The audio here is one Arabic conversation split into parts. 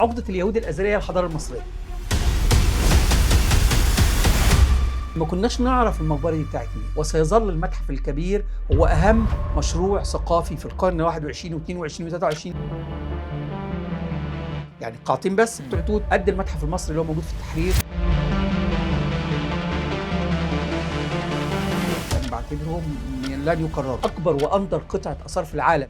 عقدة اليهود الأزلية الحضارة المصرية. ما كناش نعرف المقبرة دي بتاعت مين، وسيظل المتحف الكبير هو أهم مشروع ثقافي في القرن 21 و22 و23. يعني قاعتين بس بتوع توت قد المتحف المصري اللي هو موجود في التحرير. أنا بعتبرهم لن يكرروا، أكبر وأندر قطعة آثار في العالم.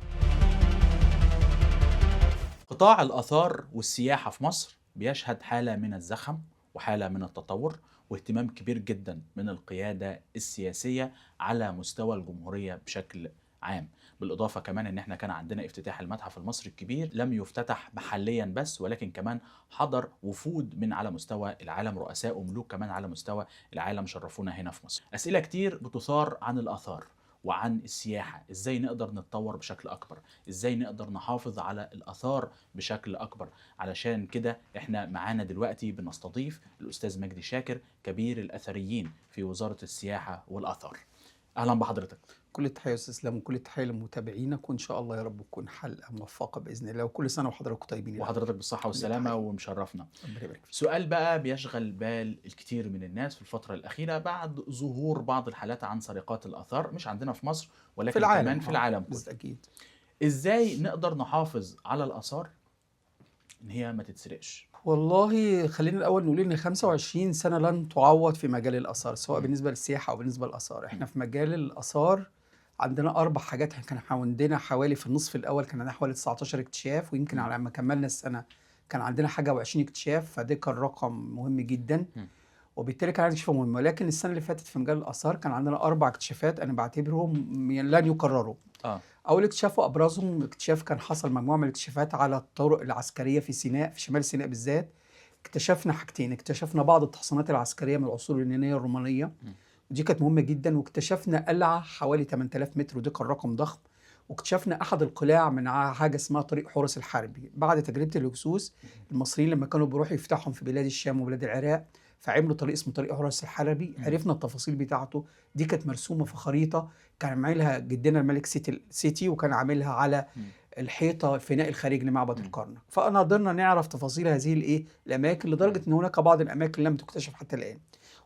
قطاع الآثار والسياحة في مصر بيشهد حالة من الزخم وحالة من التطور واهتمام كبير جدا من القيادة السياسية على مستوى الجمهورية بشكل عام. بالإضافة كمان إن احنا كان عندنا افتتاح المتحف المصري الكبير، لم يفتتح محليا بس ولكن كمان حضر وفود من على مستوى العالم، رؤساء وملوك كمان على مستوى العالم شرفونا هنا في مصر. أسئلة كتير بتثار عن الآثار وعن السياحة، ازاي نقدر نتطور بشكل اكبر، ازاي نقدر نحافظ على الاثار بشكل اكبر. علشان كده احنا معانا دلوقتي بنستضيف الاستاذ مجدي شاكر، كبير الاثريين في وزارة السياحة والاثار. اهلا بحضرتك. كل التحية يا أستاذ إسلام، وكل التحية لمتابعينك، وإن شاء الله يا رب تكون حلقة موفقة بإذن الله، وكل سنة وحضراتكم طيبين يا رب. وحضرتك بالصحة والسلامة ومشرفنا. ربنا يبارك فيك. سؤال بقى بيشغل بال الكثير من الناس في الفترة الأخيرة بعد ظهور بعض الحالات عن سرقات الآثار، مش عندنا في مصر في ولكن العالم كمان في العالم كله. بالتأكيد. ازاي نقدر نحافظ على الآثار ان هي ما تتسرقش؟ والله خلينا الأول نقول إن 25 سنة لن تعوض في مجال الآثار، سواء مم. بالنسبة للسياحة أو بالنسبة للآثار. إحنا مم. في مجال الآثار عندنا 4 حاجات. إحنا كان عندنا حوالي في النصف الأول كان عندنا حوالي 19 اكتشاف، ويمكن مم. على ما كملنا السنة كان عندنا حاجة و20 اكتشاف، فده كان رقم مهم جدا، مم. وبالتالي كان عندنا اكتشافات مهمة. ولكن السنة اللي فاتت في مجال الآثار كان عندنا 4 اكتشافات أنا بعتبرهم لن يكرروا. اه. أول اكتشاف وأبرزهم اكتشاف كان حصل مجموعة من الاكتشافات على الطرق العسكرية في سيناء، في شمال سيناء بالذات. اكتشفنا حاجتين: اكتشفنا بعض التحصينات العسكرية من العصور اليونانية الرومانية، مم. ودي كانت مهمة جدا، واكتشفنا قلعة حوالي 8000 متر، ودي كان رقم ضخم. واكتشفنا أحد القلاع من حاجة اسمها طريق حورس الحربي. بعد تجربة الهكسوس المصريين لما كانوا بيروحوا يفتحهم في بلاد الشام وبلاد العراق، فعملوا طريق اسمه طريق حورس الحربي. مم. عرفنا التفاصيل بتاعته، دي كانت مرسومة في خريطة كان عاملها جدنا الملك سيتي، وكان عاملها على مم. الحيطه فناء الخارج لمعبد مم. الكرنك. فانا قدرنا نعرف تفاصيل هذه الاماكن، لدرجه ان هناك بعض الاماكن لم تكتشف حتى الان.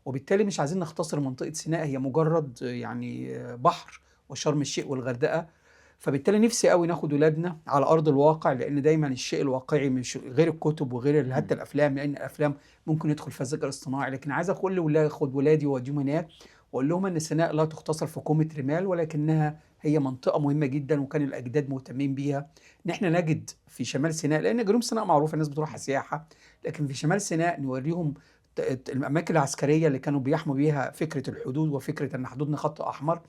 وبالتالي مش عايزين نختصر منطقه سيناء، هي مجرد يعني بحر، وشرم الشيخ والغردقه. فبالتالي نفسي قوي ناخد ولادنا على ارض الواقع، لان دايما الشيء الواقعي مش غير الكتب وغير حتى الافلام، لان الافلام ممكن يدخل فيها الذكاء الاصطناعي. لكن عايز اخد ولادي واوديهم هناك، واقول لهم ان سيناء لا تختصر في كومة رمال، ولكنها هي منطقة مهمة جدا، وكان الأجداد مهتمين بيها. إن إحنا نجد في شمال سيناء، لأن جنوب سيناء معروفة الناس بتروحها سياحة، لكن في شمال سيناء نوريهم الأماكن العسكرية اللي كانوا بيحموا بيها فكرة الحدود، وفكرة أن حدودنا خط أحمر.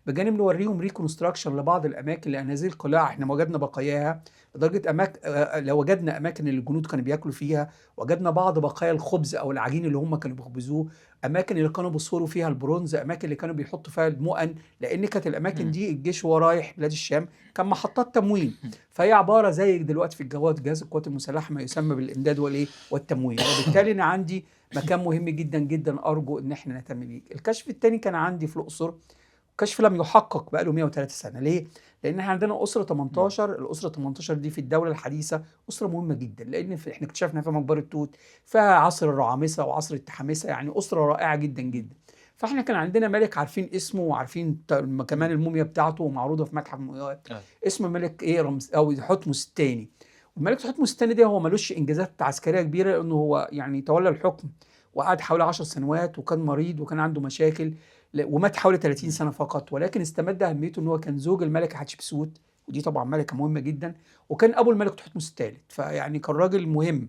بجانب نوريهم ريكونستراكشن لبعض الأماكن، لأن هذه القلاع إحنا وجدنا بقاياها، لدرجة لو وجدنا أماكن اللي الجنود كانوا بياكلوا فيها، وجدنا بعض بقايا الخبز أو العجين اللي هم كانوا بيخبزوه، أماكن اللي كانوا بيصوروا فيها البرونز، أماكن اللي كانوا بيحطوا فيها المؤن، لأن كانت الأماكن دي الجيش وهو رايح بلاد الشام كان محطات تموين. فهي عبارة زي دلوقتي في جهاز القوات المسلحة ما يسمى بالإمداد والتموين. وبالتالي أنا عندي مكان مهم جدا جدا أرجو إن إحنا نهتم بيه. الكشف الثاني كان عندي في الأقصر، كشف لم يحقق بقاله 103 سنة. ليه؟ لأن احنا عندنا أسرة 18، الأسرة 18 دي في الدولة الحديثة أسرة مهمة جدا، لأن احنا اكتشفنا في مقبرة توت، فيها عصر الرعامسة وعصر التحامسة، يعني أسرة رائعة جدا جدا. فاحنا كان عندنا ملك عارفين اسمه، وعارفين كمان الموميا بتاعته، ومعروضة في متحف المومياوات. اسمه ملك ايه، رمز أو حتمس الثاني. والملك حتمس الثاني ده هو ملوش إنجازات عسكرية كبيرة، لأنه هو يعني تولى الحكم وقعد حوالي 10 سنوات، وكان مريض وكان عنده مشاكل، ومات حوالي 30 سنة فقط. ولكن استمد أهميته إن هو كان زوج الملكة حتشبسوت، ودي طبعا ملكة مهمة جدا، وكان أبو الملك تحتمس الثالث، فيعني كان راجل مهم.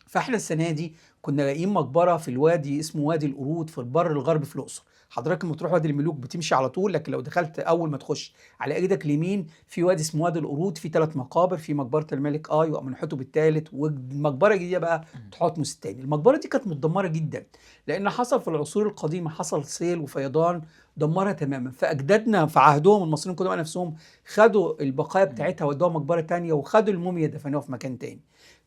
فاحنا السنه دي كنا لاقيين مقبره في الوادي اسمه وادي القرود في البر الغربي في الاقصر. حضرتك لما تروح وادي الملوك بتمشي على طول، لكن لو دخلت اول ما تخش على ايدك اليمين في وادي اسمه وادي القرود، في 3 مقابر، في مقبره الملك وامنحتب الثالث، والمقبره الجديده بقى تحتمس الثاني. المقبره دي كانت متدمره جدا، لان حصل في العصور القديمه حصل سيل وفيضان دمرها تماما. فاجدادنا في عهدهم المصريين القدماء نفسهم خدوا البقايا بتاعتها ودوها مقبره ثانيه، وخدوا الموميا دفنوها في مكان ثاني،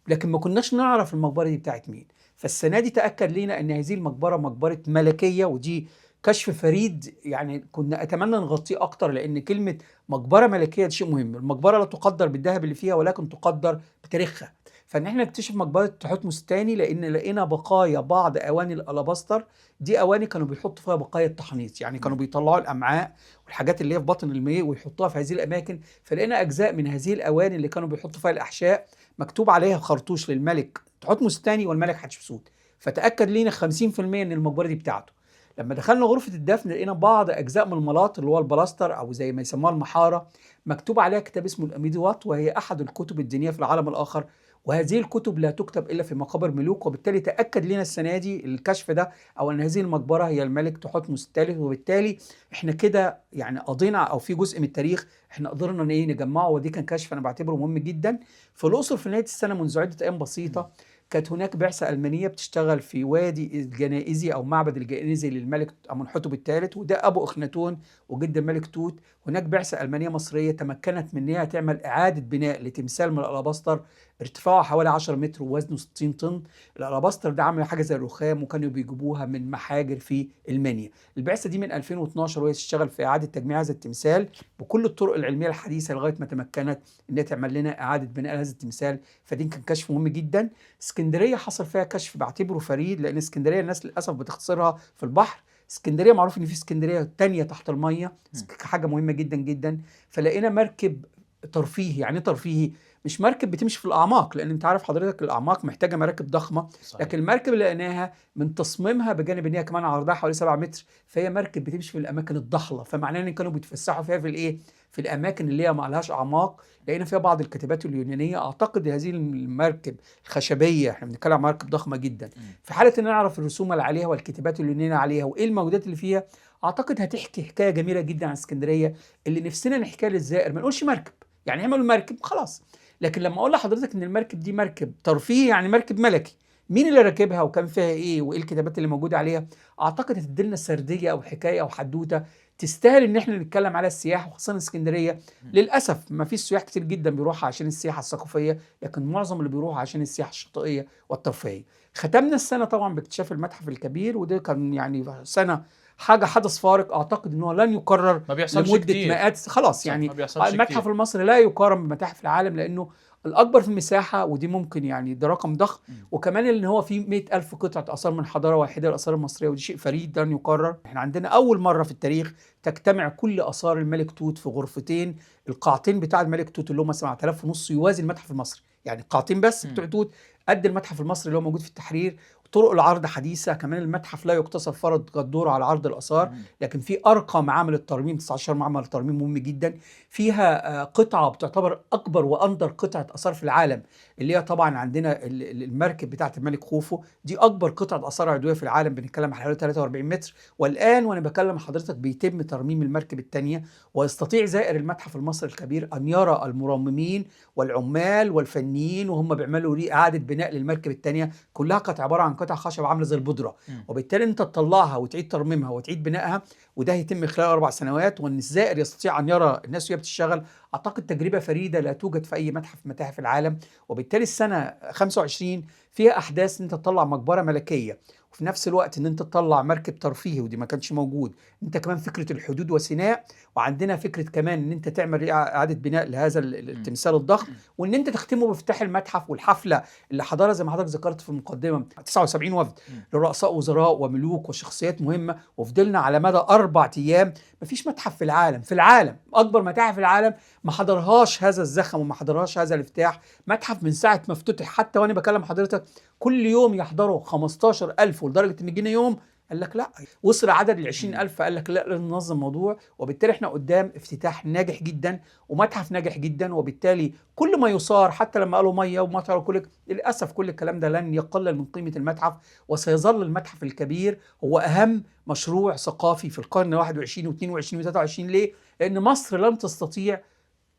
لكن ما كناش نعرف المقبره دي بتاعت مين. فالسنه دي تاكد لينا ان هذه المقبره مقبره ملكيه، ودي كشف فريد يعني كنا اتمنى نغطيه اكتر، لان كلمه مقبره ملكيه دي شيء مهم. المقبره لا تقدر بالذهب اللي فيها، ولكن تقدر بتاريخها. فان احنا نكتشف مقبره تحتمس الثاني لان لقينا بقايا بعض اواني الالاباستر. دي اواني كانوا بيحطوا فيها بقايا التحنيط، يعني كانوا بيطلعوا الامعاء والحاجات اللي هي في بطن الماء ويحطوها في هذه الاماكن. فلقينا اجزاء من هذه الاواني اللي كانوا بيحطوا فيها الاحشاء مكتوب عليها خرطوش للملك تحتمس الثاني والملك حتشبسوت. فتاكد لينا 50% ان المقبره دي بتاعته. لما دخلنا غرفه الدفن لقينا بعض اجزاء من الملاط اللي هو البلاستر او زي ما يسموها المحاره مكتوب عليها كتاب اسمه الاميدوات، وهي احد الكتب الدينيه في العالم الاخر. وهذه الكتب لا تكتب الا في مقابر ملوك، وبالتالي تاكد لنا السنه دي الكشف ده او ان هذه المقبره هي الملك تحتمس الثالث. وبالتالي احنا كده يعني قضينا او في جزء من التاريخ احنا قدرنا ايه نجمعه، ودي كان كشف انا بعتبره مهم جدا. في الاقصر في نهايه السنه منذ عده ايام بسيطه كانت هناك بعثة ألمانية بتشتغل في وادي الجنائزي أو معبد الجنائزي للملك أمنحتب الثالث، وده أبو أخناتون وجد الملك توت. هناك بعثة ألمانية مصرية تمكنت من إنها تعمل إعادة بناء لتمثال من الألاباستر ارتفاعه حوالي 10 متر ووزنه 60 طن. الألاباستر ده عامل حاجة زي الرخام وكانوا بيجيبوها من محاجر في المنيا. البعثة دي من 2012 وهي تشتغل في إعادة تجميع هذا التمثال بكل الطرق العلمية الحديثة لغاية ما تمكنت إنها تعمل لنا إعادة بناء هذا التمثال. فدي كان كشف مهم جدا. اسكندريه حصل فيها كشف بعتبره فريد، لان اسكندريه الناس للاسف بتختصرها في البحر. اسكندريه معروف ان في اسكندريه تانية تحت الميه، حاجه مهمه جدا جدا. فلقينا مركب ترفيهي. يعني ترفيهي مش مركب بتمشي في الاعماق، لان انت عارف حضرتك الاعماق محتاجه مراكب ضخمه. صحيح. لكن المركب اللي لقيناها من تصميمها بجانب ان هي كمان عرضها حوالي 7 متر، فهي مركب بتمشي في الاماكن الضحله. فمعناه ان كانوا بيتفسحوا فيها في الايه، في الاماكن اللي هي ما لهاش اعماق. لقينا فيها بعض الكتابات اليونانيه. اعتقد هذه المركب الخشبيه، احنا بنتكلم عن مركب ضخمه جدا، في حاله ان نعرف الرسوم اللي عليها والكتابات اليونانيه عليها وايه الموجودات اللي فيها، اعتقد هتحكي حكايه جميله جدا عن اسكندريه اللي نفسنا نحكيها للزائر. ما نقولش مركب، يعني اعملوا المركب خلاص، لكن لما اقول لحضرتك ان المركب دي مركب ترفيهي يعني مركب ملكي، مين اللي راكبها وكان فيها ايه وايه الكتابات اللي موجوده عليها، اعتقد هتديلنا سرديه او حكايه او حدوته تستاهل ان احنا نتكلم على السياحه، وخاصه اسكندريه. للاسف ما فيش سياح كتير جدا بيروحوا عشان السياحه الثقافيه، لكن معظم اللي بيروحوا عشان السياحه الشاطئيه والترفيهيه. ختمنا السنه طبعا باكتشاف المتحف الكبير، وده كان يعني سنه حدث فارق. اعتقد ان هو لن يكرر ما بيحصلش لمده كتير. خلاص صح، يعني. ما بيحصلش المتحف كتير. المصري لا يقارن بمتاحف العالم لانه الاكبر في المساحه، ودي ممكن يعني ده رقم ضخم. وكمان ان هو فيه 100,000 قطعه اثار من حضاره واحده، الاثار المصريه، ودي شيء فريد لن يكرر. احنا عندنا اول مره في التاريخ تجتمع كل اثار الملك توت في غرفتين. القاعتين بتاع الملك توت اللي هم 7,500 يوازي المتحف المصري، يعني قاعتين بس بتوع توت قد المتحف المصري اللي هو موجود في التحرير. طرق العرض حديثه، كمان المتحف لا يقتصر فرض قدوره على عرض الاثار، لكن في ارقى معامل الترميم، 19 معمل ترميم مهم جدا. فيها قطعه بتعتبر اكبر واندر قطعه اثار في العالم، اللي هي طبعا عندنا المركب بتاعه الملك خوفو، دي اكبر قطعه اثار عضويه في العالم، بنتكلم عن حوالي 43 متر. والان وانا بكلم حضرتك بيتم ترميم المركب الثانيه، ويستطيع زائر المتحف المصري الكبير ان يرى المرممين والعمال والفنيين وهم بيعملوا اعاده بناء للمركب الثانيه. كلها كانت عباره عن قطع خشب عامله زي البودره، وبالتالي انت تطلعها وتعيد ترميمها وتعيد بنائها، وده هيتم خلال 4 سنوات. وان الزائر يستطيع ان يرى الناس وهي بتشتغل، اعتقد تجربه فريده لا توجد في اي متحف من متاحف العالم. وبالتالي السنه 25 فيها احداث ان انت تطلع مقبره ملكيه، وفي نفس الوقت ان انت تطلع مركب ترفيهي ودي ما كانش موجود. انت كمان فكره الحدود وسيناء، وعندنا فكره كمان ان انت تعمل اعاده بناء لهذا التمثال الضخم، وان انت تختمه بافتتاح المتحف والحفله اللي حضرها زي ما حضرتك ذكرت في المقدمه 79 وفد لرؤساء وزراء وملوك وشخصيات مهمه. وفضلنا على مدى 4 ايام. مفيش متحف في العالم اكبر متاحف العالم ما حضرهاش هذا الزخم وما حضرهاش هذا الافتتاح. متحف من ساعه ما افتتح حتى وانا بكلم حضرتك كل يوم يحضروا 15,000، ولدرجه ان جينا يوم قال لك لا، وصل عدد ال 20,000، قال لك لا لازم ننظم الموضوع. وبالتالي احنا قدام افتتاح ناجح جدا ومتحف ناجح جدا. وبالتالي كل ما يصار، حتى لما قالوا ميه ومطر وكل، للاسف كل الكلام ده لن يقلل من قيمه المتحف، وسيظل المتحف الكبير هو اهم مشروع ثقافي في القرن 21 و22 و23. ليه؟ لان مصر لن تستطيع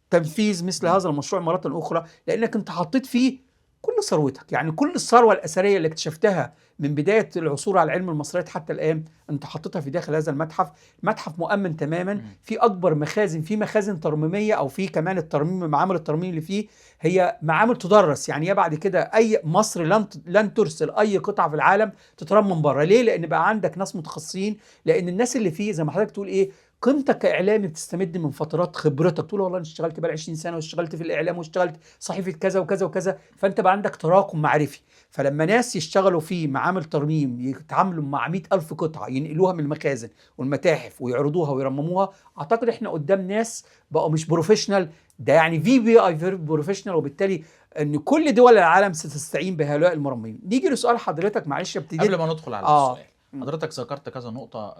تنفيذ مثل هذا المشروع مرة أخرى، لأنك أنت حطيت فيه كل ثروتك، يعني كل الثروة الأثرية اللي اكتشفتها من بداية العثور على علم المصريات حتى الآن أنت حطيتها في داخل هذا المتحف. متحف مؤمن تماما، في أكبر مخازن، في مخازن ترميمية، أو في كمان الترميم، معامل الترميم اللي فيه هي معامل تدرس. يعني بعد كده أي مصر لن ترسل أي قطعة في العالم تترمم بره. ليه؟ لأن بقى عندك ناس متخصصين، لأن الناس اللي فيه زي ما حضرتك تقول إيه، قيمتك كاعلامي بتستمد من فترات خبرتك، تقول والله انا اشتغلت بقى 20 سنه واشتغلت في الاعلام واشتغلت صحيفه كذا وكذا وكذا، فانت بقى عندك تراكم معرفي. فلما ناس يشتغلوا في معامل ترميم يتعاملوا مع 100,000 قطعه ينقلوها من المخازن والمتاحف ويعرضوها ويرمموها، اعتقد احنا قدام ناس بقوا مش بروفيشنال، ده يعني VPI فيري بروفيشنال. وبالتالي ان كل دول العالم ستستعين بهؤلاء المرممين. نيجي لسؤال حضرتك، معلش ابتدي قبل ما ندخل على السؤال، م. حضرتك ذكرت كذا نقطة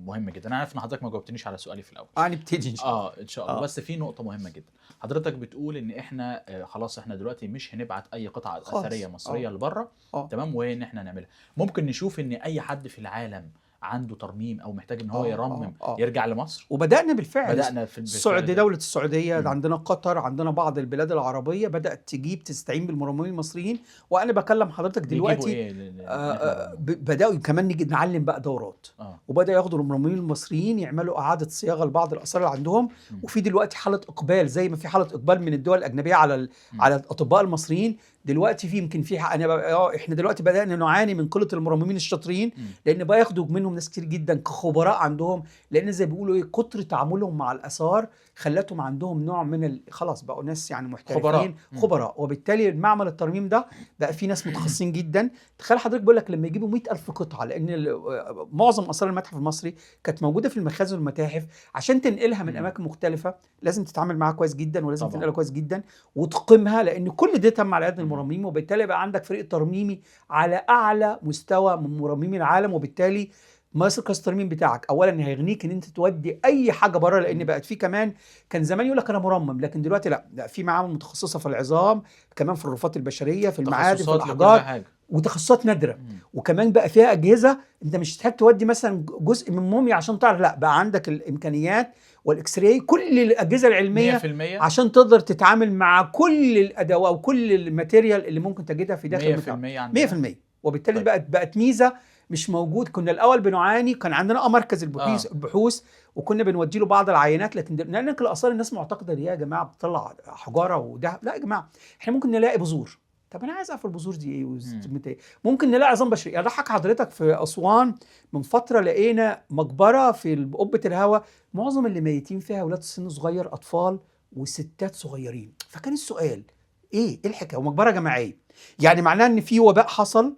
مهمة جدا. أنا عارف إن حضرتك ما جاوبتنيش على سؤالي في الأول. هنبتدي إن شاء الله. إن شاء الله. بس في نقطة مهمة جدا. حضرتك بتقول إن إحنا خلاص إحنا دلوقتي مش هنبعت أي قطعة أثرية مصرية لبره، تمام، وإن إحنا نعملها. ممكن نشوف إن أي حد في العالم عنده ترميم او محتاج ان هو يرمم يرجع لمصر؟ وبدانا بالفعل. بدانا في السعوديه، دوله السعوديه، عندنا قطر، عندنا بعض البلاد العربيه بدات تستعين بالمرممين المصريين. وانا بكلم حضرتك دلوقتي إيه بداوا كمان نيجي نعلم بقى دورات، وبدا ياخدوا المرممين المصريين يعملوا اعاده صياغه لبعض الاثار اللي عندهم. وفي دلوقتي حاله اقبال، زي ما في حاله اقبال من الدول الاجنبيه على الاطباء المصريين، دلوقتي في يمكن في احنا دلوقتي بدانا نعاني من قله المرممين الشاطرين، لان بقى ياخدوا منهم ناس كتير جدا كخبراء عندهم، لان زي بيقولوا ايه، كتر تعاملهم مع الاثار خلتهم عندهم نوع من خلاص بقوا ناس يعني محترفين خبراء. وبالتالي معمل الترميم ده بقى فيه ناس متخصصين جدا. تخيل حضرتك بقول لك لما يجيبوا 100,000 قطعه، لان معظم اثار المتحف المصري كانت موجوده في المخازن والمتاحف، عشان تنقلها من اماكن مختلفه لازم تتعامل معاها كويس جدا، ولازم تنقلها كويس جدا وتقيمها، لان كل ده تم على يد المرممين. وبالتالي بقى عندك فريق ترميمي على اعلى مستوى من مرممي العالم. وبالتالي مركز الترميم بتاعك اولا هيغنيك ان انت تودي اي حاجه بره، لان بقت في كمان، كان زمان يقول لك انا مرمم، لكن دلوقتي لا في معامل متخصصه في العظام، كمان في الرفات البشريه، في المعادن، في الاحجار، وتخصصات نادره. وكمان بقى فيها اجهزه انت مش محتاج تودي مثلا جزء من موميا عشان تعرف، لا بقى عندك الامكانيات والاكس راي، كل الاجهزه العلميه 100% عشان تقدر تتعامل مع كل الادوات وكل الماتيريال اللي ممكن تجدها في داخل 100%. وبالتالي بقت ميزه مش موجود. كنا الاول بنعاني، كان عندنا مركز البحوث وكنا بنودي له بعض العينات، لكن لان الاثار الناس معتقده ان هي يا جماعه بتطلع حجاره وذهب. لا يا جماعه، احنا ممكن نلاقي بذور. طب انا عايز اعرف البذور دي ايه ممكن نلاقي عظام بشري. اضحك حضرتك، في اسوان من فتره لقينا مقبره في قبه الهوا، معظم اللي ميتين فيها اولاد سن صغير، اطفال وستات صغيرين. فكان السؤال ايه الحكايه؟ ومقبره جماعيه، يعني معناه ان في وباء حصل.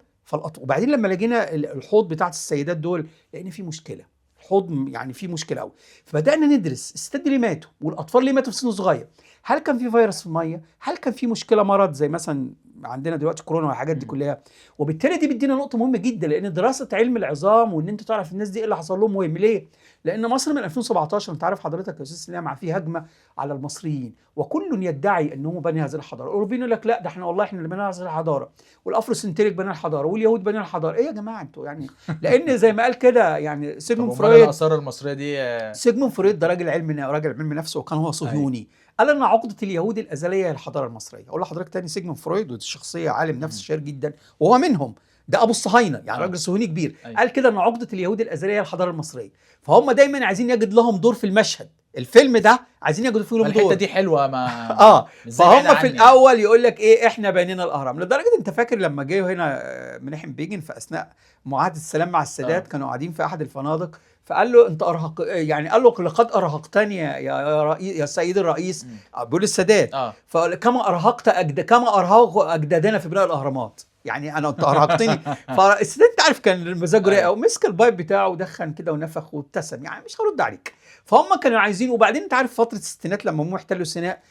وبعدين لما لقينا الحوض بتاعت السيدات دول لقينا في مشكله، الحوض يعني في مشكله قوي. فبدانا ندرس الستات ليه ماتوا والاطفال ليه ماتوا في سن صغير. هل كان في فيروس في الميه؟ هل كان في مشكله مرض زي مثلا عندنا دلوقتي كورونا والحاجات دي كلها؟ وبالتالي دي بتدينا نقطه مهمه جدا، لان دراسه علم العظام وان انت تعرف الناس دي ايه اللي حصل لهم مهم. ليه؟ لان مصر من 2017 انت عارف حضرتك يا استاذ سلام في هجمه على المصريين، وكل يدعي انه بني هذه الحضاره. الاوروبيين يقول لك لا، ده احنا والله احنا اللي بنينا هذه الحضاره، والافروسنتريك بنى الحضاره، واليهود بنى الحضاره. ايه يا جماعه انتوا يعني؟ لان زي ما قال كده يعني سيجموند فرويد، الاثار المصريه دي سيجموند فرويد ده راجل علم نفسه، وكان هو صهيوني. قال ان عقده اليهود الازليه هي الحضاره المصريه. اقول لحضرتك تاني، سيجموند فرويد ودي شخصيه عالم نفس شهير جدا، وهو منهم، ده ابو الصهاينه يعني راجل صهيوني كبير. قال كده ان عقده اليهود الازليه هي الحضاره المصريه. فهم دايما عايزين يجد لهم دور في المشهد. الفيلم ده عايزين يجدوا فيه لهم دور. الحته دي حلوه ما فهم في الاول يقول لك ايه، احنا بنينا الاهرام. لدرجه انت فاكر لما جه هنا مناحم بيجن في اثناء معاهده السلام مع السادات، كانوا قاعدين في احد الفنادق، فقال له انت ارهق، يعني قال له لقد ارهقتني يا سيد الرئيس، بيقول السادات، فكما ارهقت كما ارهق اجدادنا في بناء الاهرامات، يعني انت ارهقتني. فالسادات انت عارف كان مزاجه رايق، ومسك البايب بتاعه ودخن كده ونفخ وابتسم، يعني مش هرد عليك. فهم كانوا عايزين. وبعدين انت عارف فتره الستينات لما هم احتلوا سيناء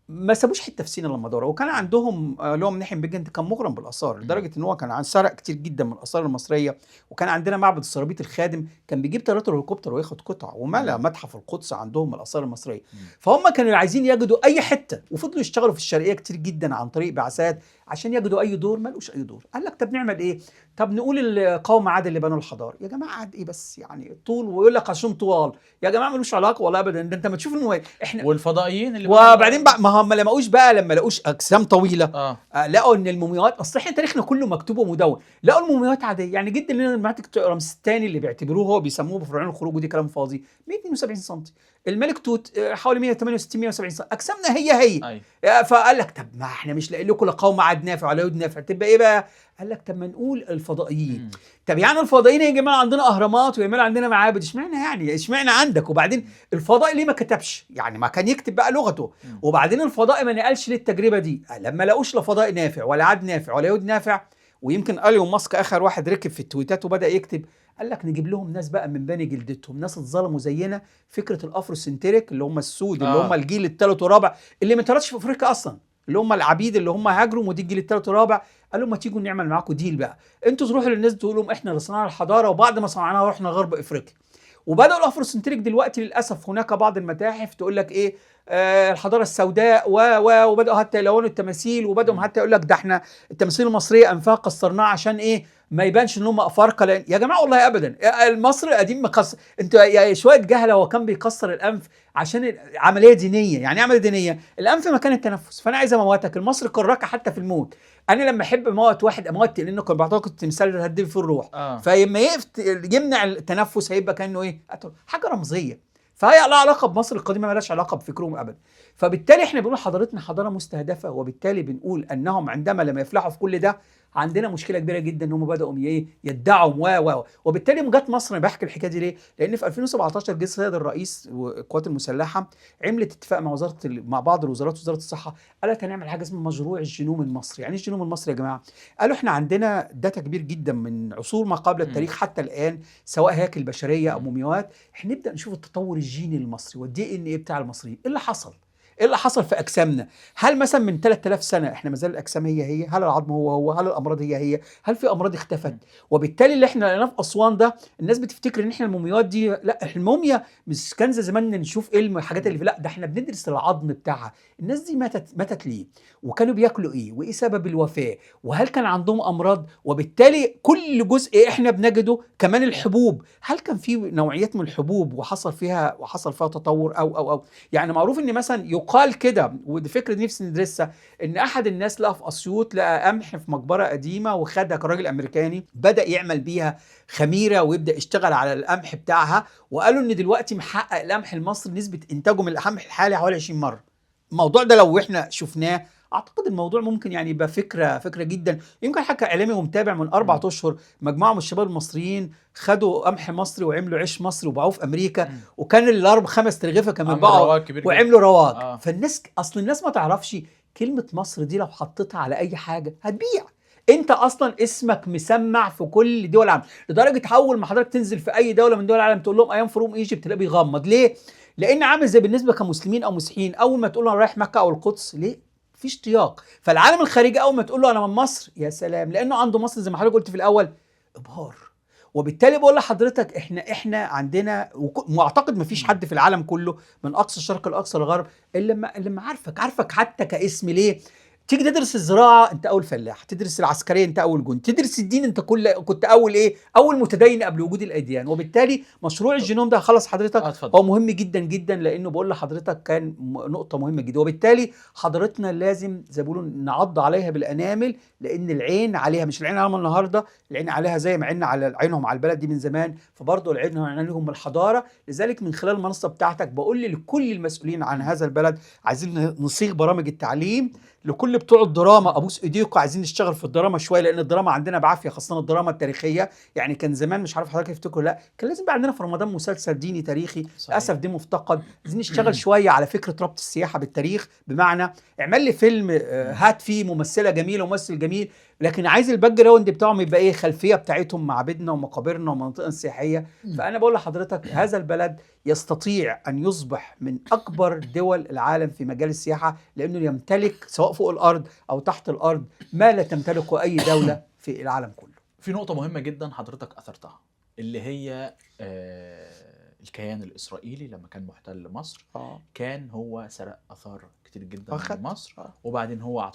ما سابوش حته في سينا لما دوروا، وكان عندهم اللي هو مناحم بيجن كان مغرم بالاثار لدرجه ان هو كان سرق كتير جدا من الاثار المصريه. وكان عندنا معبد السرابيط الخادم كان بيجيب طيارات الهليكوبتر وياخد قطع، وملا متحف القدس عندهم من الاثار المصريه. فهم كانوا عايزين يجدوا اي حته، وفضلوا يشتغلوا في الشرقيه كتير جدا عن طريق بعثات عشان يجدوا اي دور. ما لقوش اي دور. قال لك طب نعمل ايه؟ طب نقول القوم عاد اللي بنوا الحضاره. يا جماعه عاد ايه بس يعني طول، ويقول لك عشان طوال. يا جماعه ملوش علاقه والله ابدا، ده انت ما تشوف احنا والفضائيين اللي وبعدين ما هم ما لقوش بقى، لما لقوش اجسام طويله لقوا ان المومياوات، اصل احنا تاريخنا كله مكتوب ومدون، لقوا المومياوات عاديه. يعني جدا لنا المعتق رمسيس الثاني اللي بيعتبروه هو بيسموه بفرعون الخروج، ودي كلام فاضي، 172 سم. الملك توت حوالي 168 170 سنه، اجسامنا هي. أيوة. فقال لك طب ما احنا مش لاقيين لكم لا قوم عاد نافع ولا يود نافع، تبقى ايه بقى؟ قال لك طب ما نقول الفضائيين. طب يعني الفضائيين يا جماعه عندنا اهرامات ويعملوا عندنا معابد، اشمعنى يعني اشمعنى عندك؟ وبعدين الفضائي ليه ما كتبش؟ يعني ما كان يكتب بقى لغته. وبعدين الفضائي ما نقلش للتجربه دي لما لقوش لا فضائي نافع ولا عاد نافع ولا يود نافع. ويمكن ايلون ماسك اخر واحد ركب في التويتات وبدا يكتب، قال لك نجيب لهم ناس بقى من بني جلدتهم، ناس اتظلموا زينا. فكره الافروسنتريك اللي هم السود اللي هم الجيل الثالث والرابع اللي ما اتولدش في افريقيا اصلا، اللي هم العبيد اللي هم هاجروا ودي الجيل الثالث والرابع، قالوا ما تيجوا نعمل معاكم ديل بقى، انتوا تروحوا للناس تقول لهم احنا اللي صنعنا الحضاره وبعد ما صنعناها رحنا غرب افريقيا. وبداوا الافروسنتريك دلوقتي للاسف هناك بعض المتاحف تقول لك ايه الحضاره السوداء وبداوا حتى يلونوا التماثيل، وبداوا حتى يقول لك ده احنا التماثيل المصريه انفاها قصرناها عشان ايه ما يبانش ان هم افارقه. لان يا جماعه والله ابدا المصري القديم مكسر، انتوا يا شويه جهله. هو كان بيكسر الانف عشان عمليه دينيه. يعني عمليه دينيه الانف مكان التنفس، فانا عايز اموتك. المصري كراكه حتى في الموت. انا لما احب اموت واحد اموت لانه كان بيعتقد التمثال هتدي في الروح. فلما يمنع التنفس هيبقى كانه ايه حاجه رمزيه. فهي لها علاقه بمصر القديمه، مالهاش علاقه بفكرهم ابدا. فبالتالي احنا بنقول حضارتنا حضاره مستهدفه، وبالتالي بنقول انهم عندما لم يفلحوا في كل ده عندنا مشكله كبيره جدا ان هم بداوا يدعوا وبالتالي جت مصر. انا بحكي الحكايه دي ليه؟ لان في 2017 جه السيد الرئيس والقوات المسلحه عملت اتفاق مع بعض الوزارات، وزاره الصحه قالت هنعمل حاجه اسمها مشروع الجينوم المصري. يعني ايه الجينوم المصري يا جماعه؟ قالوا احنا عندنا داتا كبير جدا من عصور ما قبل التاريخ حتى الان، سواء هياكل بشريه او مومياوات. احنا نبدا نشوف التطور الجيني المصري والدي ان ايه بتاع المصريين. ايه اللي حصل؟ ايه اللي حصل في اجسامنا؟ هل مثلا من 3000 سنه احنا ما زال الاجسام هي؟ هل العظم هو؟ هل الامراض هي؟ هل في امراض اختفت؟ وبالتالي اللي احنا لقيناه في اسوان ده، الناس بتفتكر ان احنا المومياوات دي لا، الموميا مش كان زمان نشوف ايه الحاجات اللي لا، ده احنا بندرس العظم بتاعها. الناس دي ماتت ليه؟ وكانوا بياكلوا ايه؟ وايه سبب الوفاه؟ وهل كان عندهم امراض؟ وبالتالي كل جزء احنا بنجده. كمان الحبوب، هل كان في نوعيات من الحبوب وحصل فيها تطور او يعني معروف ان مثلا يقال كده، ودي فكره نفسي ندرسها، ان احد الناس لقى في اسيوط لقى قمح في مقبره قديمه وخدها كراجل امريكاني بدا يعمل بيها خميره ويبدا يشتغل على القمح بتاعها، وقالوا ان دلوقتي محقق القمح المصري نسبه انتاجه من القمح الحالي حوالي 20 مره. الموضوع ده لو احنا شفناه اعتقد الموضوع ممكن يعني يبقى فكره جدا. يمكن حكى اعلامي ومتابع من 4 اشهر مجموعه من الشباب المصريين خدوا قمح مصري وعملوا عيش مصري وباعوه في امريكا، وكان الارب 5 ترغيفه كانوا بيباعوا وعملوا رواج. فالناس اصل الناس ما تعرفش كلمه مصر دي لو حطيتها على اي حاجه هتبيع. انت اصلا اسمك مسمع في كل دول العالم، لدرجه اول ما حضرتك تنزل في اي دوله من دول العالم تقول لهم ايام فروم ايجيبت تلاقيه بيغمض. ليه؟ لان عامل زي بالنسبه كمسلمين او مسيحيين اول ما تقول له انا رايح مكه او القدس، ليه؟ في اشتياق. فالعالم الخارجي اول ما تقول له انا من مصر، يا سلام، لانه عنده مصر زي ما حضرتك قلت في الاول ابهار. وبالتالي بقول لحضرتك احنا عندنا، واعتقد ما فيش حد في العالم كله من اقصى الشرق لاقصى الغرب اللي لما عارفك حتى كاسم. ليه؟ تيجي تدرس الزراعه انت اول فلاح، تدرس العسكريه انت اول جندي، تدرس الدين انت كنت اول ايه؟ اول متدين قبل وجود الاديان. وبالتالي مشروع الجينوم ده خلص حضرتك هو مهم جدا جدا، لانه بقول لحضرتك كان نقطه مهمه جدا. وبالتالي حضرتنا لازم زي ما بيقولوا نعض عليها بالانامل، لان العين عليها، مش العين عليهم النهارده، العين عليها زي ما عيننا على عينهم على البلد دي من زمان، فبرضه العين عليهم الحضاره. لذلك من خلال المنصه بتاعتك بقول لكل المسؤولين عن هذا البلد عايزين نصيغ برامج التعليم لكل بتوع الدراما. ابوس ايديكم عايزين نشتغل في الدراما شويه، لان الدراما عندنا بعافيه، خاصه الدراما التاريخيه. يعني كان زمان مش عارف حضرتك تفتكروا لا، كان لازم يبقى عندنا في رمضان مسلسل ديني تاريخي، للاسف دي مفتقد. عايزين نشتغل شويه على فكره ربط السياحه بالتاريخ، بمعنى اعمل لي فيلم هات فيه ممثله جميله وممثل جميل، لكن عايز الباك جراوند بتاعهم يبقى ايه؟ خلفيه بتاعتهم معابدنا ومقابرنا ومناطقنا السياحيه. فانا بقول لحضرتك هذا البلد يستطيع ان يصبح من اكبر دول العالم في مجال السياحه، لانه يمتلك سواء فوق الارض او تحت الارض ما لا تمتلكه اي دوله في العالم كله. في نقطه مهمه جدا حضرتك اثرتها، اللي هي الكيان الاسرائيلي لما كان محتل مصر كان هو سرق اثار كتير جدا من مصر، وبعدين هو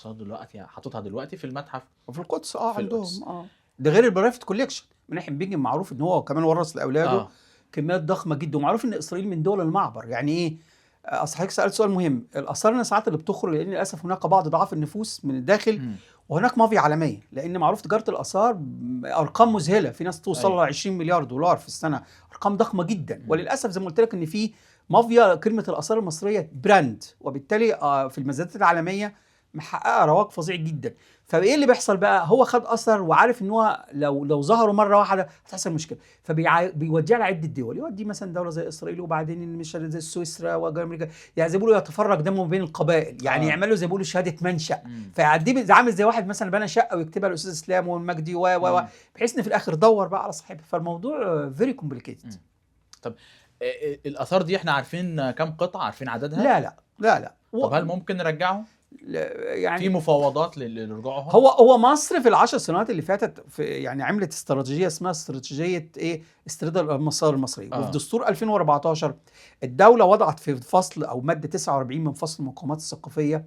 حاططها دلوقتي في المتحف وفي القدس عندهم ده غير البرايفت كوليكشن. مناحم بيجن معروف ان هو كمان ورث لاولاده كميات ضخمه جدا، ومعروف ان اسرائيل من دول المعبر. يعني ايه؟ اصل حضرتك سالت سؤال مهم. الاثار ساعات اللي بتخرج، لان للاسف هناك بعض ضعاف النفوس من الداخل وهناك مافيا عالميه، لان معروف تجاره الاثار ارقام مذهله، في ناس توصل ل 20 مليار دولار في السنه، ارقام ضخمه جدا. وللاسف زي ما قلت لك ان في مافيا كلمه الاثار المصريه براند، وبالتالي في المزادات العالميه محققه رواج فظيع جدا. فايه اللي بيحصل بقى؟ هو خد اثر وعارف ان هو لو ظهروا مره واحده هتحصل مشكله، فبيوديه على عده دول، يوديه مثلا دوله زي اسرائيل، وبعدين مش زي سويسرا وامريكا، يعني زي ما بيقولوا يتفرق دمه بين القبائل، يعني يعملوا زي ما بيقولوا شهاده منشا، فيعديه عامل زي واحد مثلا بنى شقه ويكتبها الاستاذ اسلام والمجدي بحيث ان في الاخر دور بقى على صاحبها. فالموضوع فيري كومبليكيتد. طب الاثار دي احنا عارفين كم قطعه، عارفين عددها؟ لا. طب هل ممكن نرجعهم؟ يعني في مفاوضات لرجوعهم؟ هو مصر في العشر سنوات اللي فاتت يعني عملت استراتيجيه اسمها استراتيجيه استرداد المسار المصري. وفي دستور 2014 الدوله وضعت في فصل او ماده 49 من فصل المقومات الثقافيه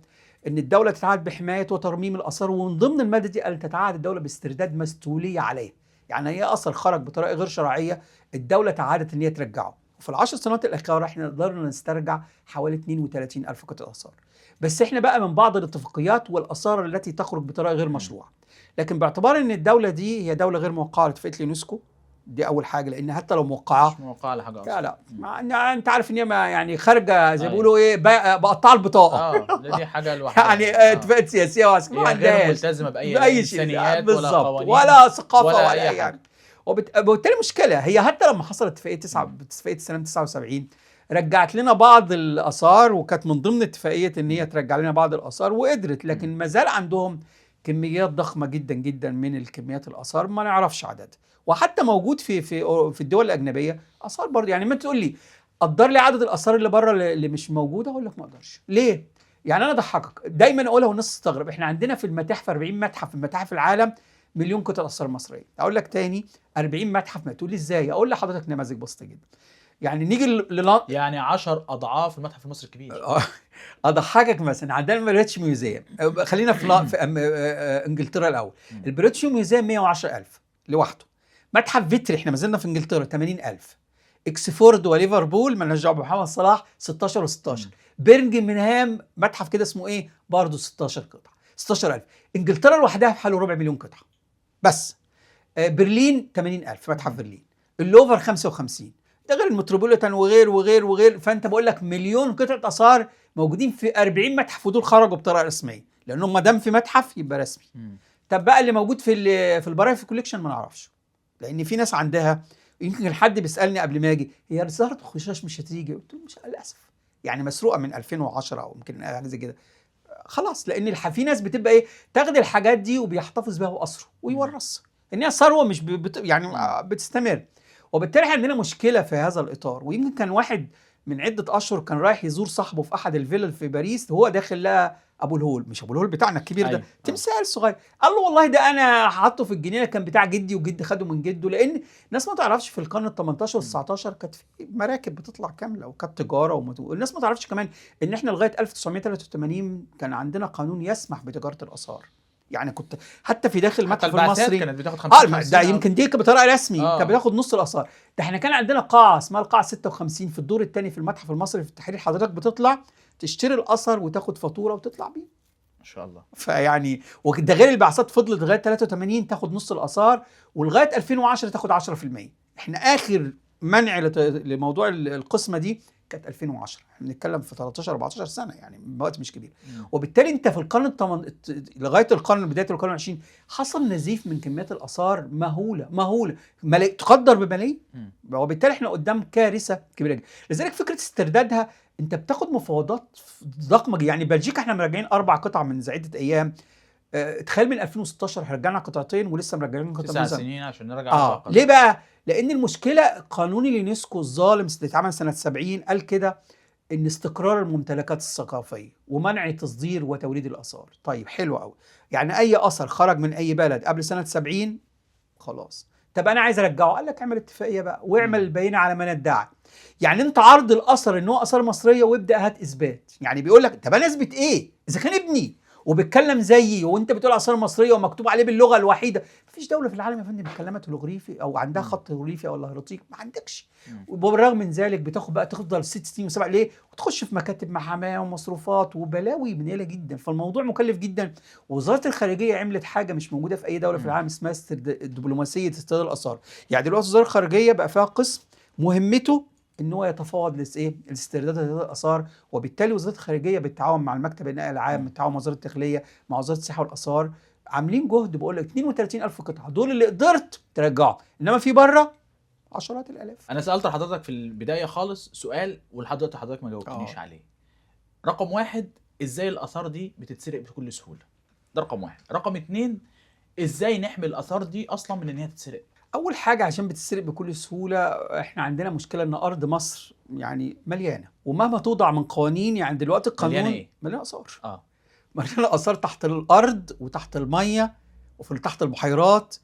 ان الدوله تتعهد بحمايه وترميم الاثار، ومن ضمن الماده دي قال تتعهد الدوله باسترداد مسؤوليه عليه. يعني هي اثر خرج بطريقه غير شرعيه الدوله تعهدت ان هي ترجعه. وفي العشر سنوات الاخيره احنا قدرنا نسترجع حوالي 32,000 قطعه اثار. بس احنا بقى من بعض الاتفاقيات والاثار التي تخرج بطريقه غير مشروعه، لكن باعتبار ان الدوله دي هي دوله غير موقعه لاتفاقيه اليونسكو، دي اول حاجه، لان حتى لو موقعه مش موقعه على حاجه اصلا. لا انت عارف ان هي يعني خارجه زي ما بيقولوا بقطع البطاقه. دي حاجه لوحدها يعني اتفاقات سياسيه وعسكريه ما غير عندهاش ملتزمه باي انسانيات ولا قوانين ولا ثقافه ولا ولا اي حاجه. وبالتالي مشكله. هي حتى لما حصلت اتفاقيه السلام 79 رجعت لنا بعض الاثار، وكانت من ضمن اتفاقيه ان هي ترجع لنا بعض الاثار وقدرت، لكن ما زال عندهم كميات ضخمه جدا جدا من الكميات الاثار ما نعرفش عددها. وحتى موجود في الدول الاجنبيه اثار برضه. يعني ما تقول لي قدر لي عدد الاثار اللي بره اللي مش موجوده، اقول لك ما اقدرش. ليه؟ يعني انا اضحكك دايما اقولها والناس تستغرب، احنا عندنا في المتاحف 40 متحف في متاحف العالم مليون قطعه اثار مصريه. اقول لك تاني 40 متحف، ما تقول لي ازاي؟ اقول لحضرتك نماذج بسيطه جدا. يعني نيجي يعني 10 اضعاف المتحف المصري الكبير. اضحكك مثلا عندنا البريتش ميوزيوم، خلينا في انجلترا الاول. البريتش ميوزيوم 110,000 لوحده. متحف فيتري احنا ما زلنا في انجلترا 80,000. اكسفورد وليفربول مالناش دعوه بمحمد صلاح 16 و16. بيرمنغهام متحف كده اسمه برضه 16 قطعه 16,000. انجلترا لوحدها في حاله 250,000 قطعه بس. برلين 80,000 متحف برلين. اللوفر 55، ده غير المتروبوليتان وغير. فانت بقول لك مليون قطعه اثار موجودين في 40 متحف، ودول خرجوا بطريقه رسميه لانهم ما دام في متحف يبقى رسمي. طب بقى اللي موجود في البرايفت كوليكشن ما نعرفش، لان في ناس عندها. يمكن حد بيسالني قبل ما اجي هي زهره الخشاش مش هتيجي، قلت له مش للاسف، يعني مسروقه من 2010 او يمكن حاجه زي كده خلاص. لان في ناس بتبقى تاخد الحاجات دي وبيحتفظ بها واسره ويورثها، ان هي ثروه مش يعني بتستمر. وبالتالي احنا عندنا مشكله في هذا الاطار. ويمكن كان واحد من عده اشهر كان رايح يزور صاحبه في احد الفيلل في باريس، وهو داخل لها ابو الهول، مش ابو الهول بتاعنا الكبير ده، تمثال صغير. قال له والله ده انا حاطه في الجنينه، كان بتاع جدي وجدي خده من جده. لان الناس ما تعرفش في القرن ال 18 وال 19 كانت في مراكب بتطلع كامله وكانت تجاره الناس ما تعرفش كمان ان احنا لغايه 1983 كان عندنا قانون يسمح بتجاره الاثار. يعني كنت حتى في داخل المتحف المصري كانت بتاخد 50 ده يمكن دي بطريقه رسمي كانت بتاخد نص الاثار. ده احنا كان عندنا قاعه اسمها القاعه 56 في الدور الثاني في المتحف المصري في التحرير، حضرتك بتطلع تشتري الاثر وتاخد فاتوره وتطلع بيه. ما شاء الله. فيعني وده غير البعثات فضلت لغايه 83 تاخد نص الاثار، ولغايه 2010 تاخد 10%. احنا اخر منع لموضوع القسمه دي كانت 2010. احنا بنتكلم في 13 14 سنه، يعني وقت مش كبير. وبالتالي انت في القرن لغايه بدايه القرن 20 حصل نزيف من كميات الاثار مهوله تقدر بملايين. وبالتالي احنا قدام كارثه كبيره جدا. لذلك فكره استردادها انت بتاخد مفاوضات ضخمه. يعني بلجيكا احنا مراجعين 4 قطع من عده ايام. تخيل من 2016 رجعنا قطعتين ولسه مراجعين قطعه 9 سنين عشان نرجع. ليه بقى؟ لان المشكله قانون اليونسكو الظالم اللي اتعمل سنه 70 قال كده ان استقرار الممتلكات الثقافيه ومنع تصدير وتوريد الاثار. طيب حلو قوي، يعني اي اثر خرج من اي بلد قبل سنه 70 خلاص. طب انا عايز ارجعه، قال لك اعمل اتفاقيه بقى واعمل البينه على من ادعى. يعني انت عرض الاثر ان هو اثار مصريه وابدا هات اثبات. يعني بيقول لك طب انا اثبت ايه اذا كان ابني وبيتكلم زيي وانت بتقول اثار مصريه ومكتوب عليه باللغه الوحيده؟ مفيش دوله في العالم يا فندم بتكلمها هيروغليفي او عندها خط هيروغليفي او هيروغليفي، ما عندكش. وبالرغم من ذلك تفضل 6 سنين و7 ليه؟ وتخش في مكاتب محاماه ومصروفات وبلاوي منيله جدا. فالموضوع مكلف جدا. ووزاره الخارجيه عملت حاجه مش موجوده في اي دوله في العالم اسمها دبلوماسيه استرداد الاثار. يعني دلوقتي وزاره الخارجيه بقى فيها قسم مهمته ان هو يتفاوض الاسترداد هذه الاثار. وبالتالي وزاره الخارجيه بالتعاون مع المكتب النائي العام، بالتعاون مع وزاره الداخليه، مع وزاره السياحه والاثار، عاملين جهد. بقول لك 32,000 قطعه دول اللي قدرت ترجعه، انما في بره عشرات الالاف. انا سالت حضرتك في البدايه خالص سؤال ولحد دلوقتي حضرتك ما جاوبتنيش عليه. رقم واحد، ازاي الاثار دي بتتسرق بكل سهوله؟ ده رقم واحد. رقم اتنين، ازاي نحمي الاثار دي اصلا من ان هي تتسرق؟ اول حاجه عشان بتتسرق بكل سهوله، احنا عندنا مشكله ان ارض مصر يعني مليانه، ومهما توضع من قوانين، يعني دلوقتي القانون مليانة إيه؟ مليانه اثار. اه اثار تحت الارض وتحت الميه وفي تحت البحيرات.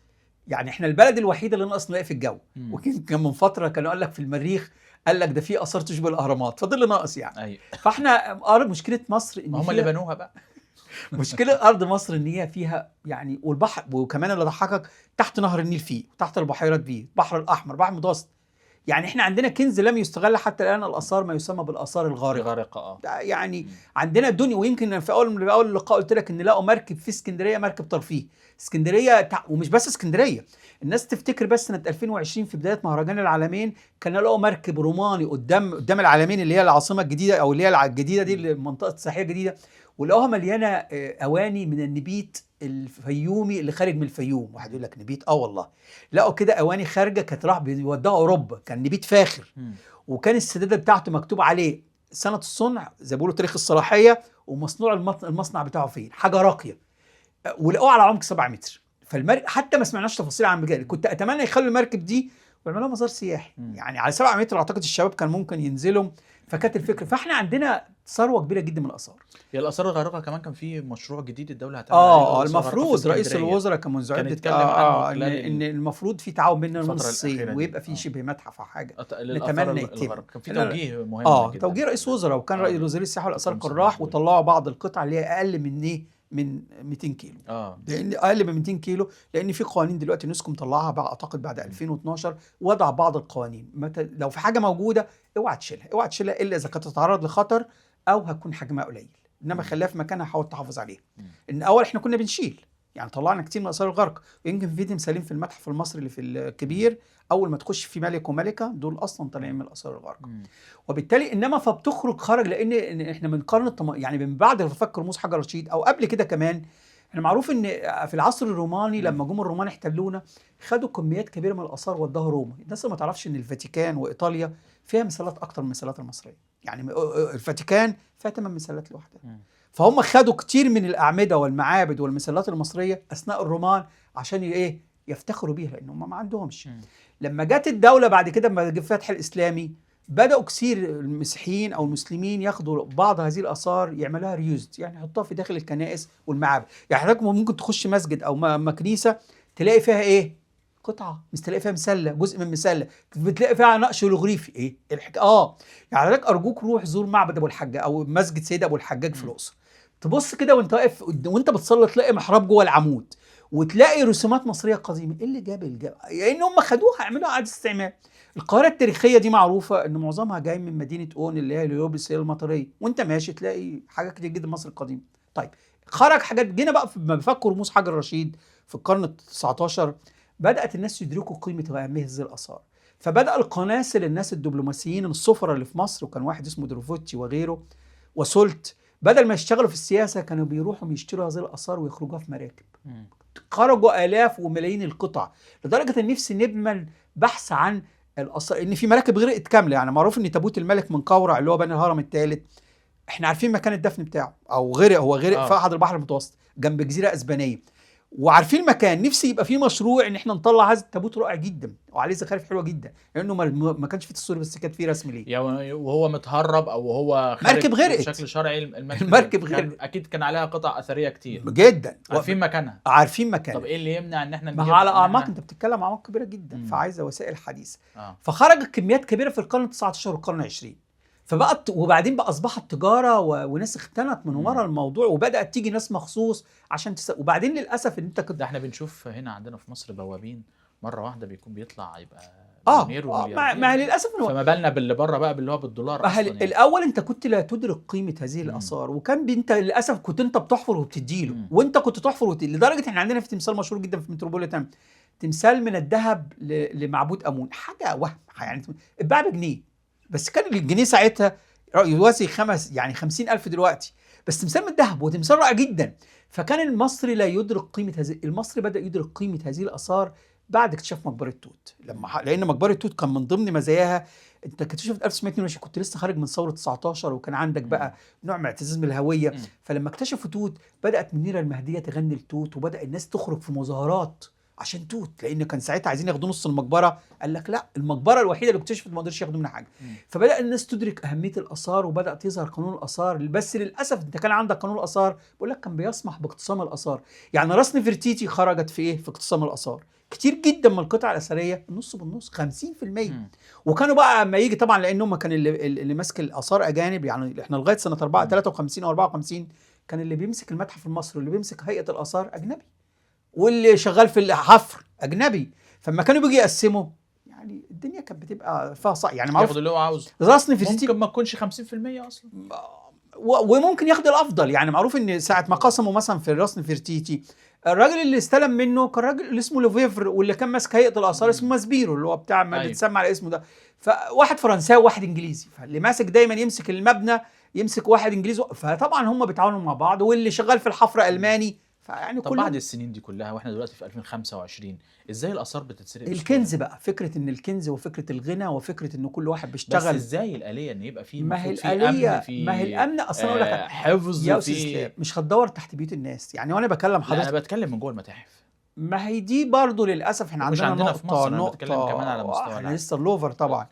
يعني احنا البلد الوحيده اللي ناقص نلاقي في الجو. وكان من فتره كانوا قال لك في المريخ، قال لك ده في اثار تشبه الاهرامات، فضل ناقص يعني. ايوه. فاحنا مشكله مصر ان هم اللي بنوها بقى. مشكله ارض مصر ان هي فيها يعني، والبحر، وكمان اللي ضحكك تحت نهر النيل فيه، وتحت البحيرات فيه، البحر الاحمر، بحر المتوسط. يعني احنا عندنا كنز لم يستغل حتى الان، الاثار ما يسمى بالاثار الغارقه. يعني عندنا الدنيا. ويمكن في اول اللقاء قلت لك ان لقوا مركب في اسكندريه، مركب ترفيه اسكندريه. ومش بس اسكندريه، الناس تفتكر بس سنه 2020 في بدايه مهرجان العالمين كان لقوا مركب روماني قدام العالمين، اللي هي العاصمه الجديده، او اللي هي الجديده دي، المنطقه السياحيه الجديده. ولقوها مليانه اواني من النبيت الفيومي اللي خارج من الفيوم. واحد يقول لك نبيت، والله لقوا كده اواني خارجه، كانت راح بيودوها اوروبا، كان نبيت فاخر. وكان السداده بتاعته مكتوب عليه سنه الصنع، زي ما بيقولوا تاريخ الصلاحيه، ومصنوع المصنع بتاعه فين، حاجه راقيه. ولقوه على عمق 7 متر. حتى ما سمعناش تفاصيل عن المجال. كنت اتمنى يخلوا المركب دي ويعملوها مزار سياحي، يعني على 7 متر اعتقد الشباب كان ممكن ينزلوا. فكانت الفكره. فاحنا عندنا ثروه كبيره جدا من الاثار. هي الاثار الغارقه كمان كان في مشروع جديد الدوله هتعمل عليه. المفروض رئيس الوزراء كان منذ عده ان المفروض في تعاون بيننا وبين الصين، ويبقى في شبه متحف او حاجه. نتمنى يتم. كان في توجيه مهم جدا. توجيه رئيس وزراء، وكان رئيس وزير السياحه والاثار كان راح، وطلعوا بعض القطع اللي هي اقل من 200 كيلو. لان اقل من 200 كيلو، لان في قوانين دلوقتي نسكم مطلعها اعتقد بعد 2012، وضع بعض القوانين لو في حاجه موجوده اوعى تشيلها الا اذا كانت تتعرض لخطر او هتكون حجمها قليل، انما خليها في مكانها، حاول تحافظ عليها. ان اول احنا كنا بنشيل، يعني طلعنا كتير من اثار الغرق. يمكن في تمثالين في المتحف المصري اللي في الكبير، اول ما تخش في ملك وملكه، دول اصلا طالعين من اثار الغرق. وبالتالي انما خرج، لان احنا من قرن يعني من بعد فك رموز حجر رشيد او قبل كده كمان. احنا معروف ان في العصر الروماني لما جم الرومان احتلونا، خدوا كميات كبيره من الاثار ودوها روما. الناس ما تعرفش ان الفاتيكان وايطاليا فيها مسلات اكتر من المسلات المصريه. يعني الفاتيكان فيها 8 مسلات لوحدها. فهم خدوا كتير من الاعمده والمعابد والمسلات المصريه اثناء الرومان عشان يفتخروا بيها، لان هم ما عندهمش. لما جت الدوله بعد كده، لما جه الفتح الاسلامي، بداوا كثير المسيحيين او المسلمين ياخدوا بعض هذه الاثار يعملوها ريوزد، يعني يحطوها في داخل الكنائس والمعابد. يعني حضرتك ممكن تخش مسجد او كنيسه تلاقي فيها قطعه، مش تلاقي فيها مسله، جزء من مسله، بتلاقي فيها نقش لوغريفي. الحكايه يعني حضرتك ارجوك روح زور معبد ابو الحجاج او مسجد سيد ابو الحجاج في الاقصر، تبص كده وانت واقف وانت بتصلي، تلاقي محراب جوه العمود، وتلاقي رسومات مصريه قديمه. ايه اللي جاب يعني هم خدوها عملوها اعاده استعمال. القاهره التاريخيه دي معروفه ان معظمها جاي من مدينه اون، اللي هي اليوبس، هي المطريه، وانت ماشي تلاقي حاجات كتير جدا مصر القديمه. طيب خرج حاجات، جينا بقى بفكر رموز حجر رشيد في القرن ال19، بدات الناس يدركوا قيمه واهميه هذه الاثار. فبدا القناصل، الناس الدبلوماسيين السفراء اللي في مصر، وكان واحد اسمه دروفوتشي وغيره وسولت، بدل ما يشتغلوا في السياسه كانوا بيروحوا يشتروا هذه الاثار ويخرجوها في مراكب. خرجوا آلاف وملايين القطع، لدرجه ان نفسي نعمل بحث عن الاثار، ان في مراكب غرقت كامله. يعني معروف ان تابوت الملك من قورع اللي هو بني الهرم الثالث، احنا عارفين مكان الدفن بتاعه، او هو غرق في احد البحر المتوسط جنب جزيره اسبانيه، وعارفين المكان. نفسي يبقى في مشروع ان احنا نطلع هذا التابوت رائع جدا وعليه زخارف حلوه جدا، لانه ما كانش فيه تصوير بس كانت فيه رسم ليه. يعني وهو متهرب او وهو خارج مركب غرقت بشكل شرعي، المركب غرقت، اكيد كان عليها قطع اثريه كتير جدا، عارفين مكانها. طب ايه اللي يمنع ان احنا نجيب على اعماق؟ انت بتتكلم اعماق كبيره جدا، فعايزه وسائل حديثه. فخرجت كميات كبيره في القرن ال19 والقرن ال20، فبقت وبعدين بقى اصبحت تجاره وناس اختنت من ورا الموضوع، وبدات تيجي ناس مخصوص عشان وبعدين للاسف ان انت ده احنا بنشوف هنا عندنا في مصر بوابين مره واحده بيطلع يبقى ما للاسف فما بالنا باللي بره بقى، باللي هو بالدولار اصلا. يعني الاول انت كنت لا تدرك قيمه هذه الاثار، وكان انت للاسف كنت انت بتحفر وبتديله، وانت كنت تحفر لدرجه احنا عندنا في تمثال مشهور جدا في متروبوليتان، تمثال من الذهب لمعبود امون، حاجه وهم يعني اتباع بجنيه. بس كان الجنيه ساعتها يوازي 50,000 دلوقتي، بس تمثال من الذهب وتمثال رائع جدا. فكان المصري لا يدرك قيمه هذه، المصري بدا يدرك قيمه هذه الاثار بعد اكتشاف مقبره توت. لان مقبره توت كان من ضمن مزاياها، انت اكتشفت 1922 كنت لسه خارج من ثوره 19 وكان عندك بقى نوع من اعتزاز بالهويه. فلما اكتشفوا توت بدات منيره المهديه تغني لتوت، وبدا الناس تخرج في مظاهرات عشان توت، لان كان ساعتها عايزين ياخدوا نص المقبره. قال لك لا، المقبره الوحيده اللي اكتشفت ما قدرش ياخدوا منها حاجه. فبدا الناس تدرك اهميه الاثار، وبدات يظهر قانون الاثار. بس للاسف انت كان عندك قانون الاثار بيقول لك كان بيسمح باقتسام الاثار. يعني راس نفرتيتي خرجت في ايه؟ في اقتسام الاثار. كتير جدا من القطع الاثريه النص بالنص 50%. وكانوا بقى اما يجي طبعا، لان هم كان اللي ماسك الاثار اجانب. يعني احنا لغايه سنه 53 او 54 كان اللي بيمسك المتحف المصري واللي بيمسك هيئه الاثار اجنبي، واللي شغال في الحفر اجنبي. فلما كانوا بيجي يقسموا يعني الدنيا كانت بتبقى فيها صح. يعني معروف ياخد اللي هو عاوزه، راس نفرتيتي ممكن ما تكونش 50% اصلا، وممكن ياخد الافضل. يعني معروف ان ساعه ما قسموا مثلا في راس نفرتيتي، الراجل اللي استلم منه كان راجل اللي اسمه لوفيفر، واللي كان ماسك هيئه الاثار اسمه ماسبيرو، اللي هو بتاع ما بيتسمى على اسمه ده. فواحد فرنساوي وواحد انجليزي، فاللي ماسك دايما يمسك المبنى يمسك واحد انجليزي. فطبعا هم بيتعاونوا مع بعض، واللي شغال في الحفر الماني. فيعني طب بعد السنين دي كلها واحنا دلوقتي في 2025 ازاي الاثار بتتسرق؟ الكنز بقى، فكره ان الكنز وفكره الغنى وفكره ان كل واحد بيشتغل. بس ازاي الآلية ان يبقى في ما هي المفروض الآلية، في ما هي الامن اصلا اقول لك حفظ يا استاذ اسلام، مش هتدور تحت بيوت الناس. يعني وانا بكلم لا انا حضرتك بتكلم من جوه المتاحف. ما هي دي برضو للاسف احنا مش عندنا عندنا نقطه في مصر، انا بتكلم كمان على مستوى احنا العالم. لسه اللوفر طبعا.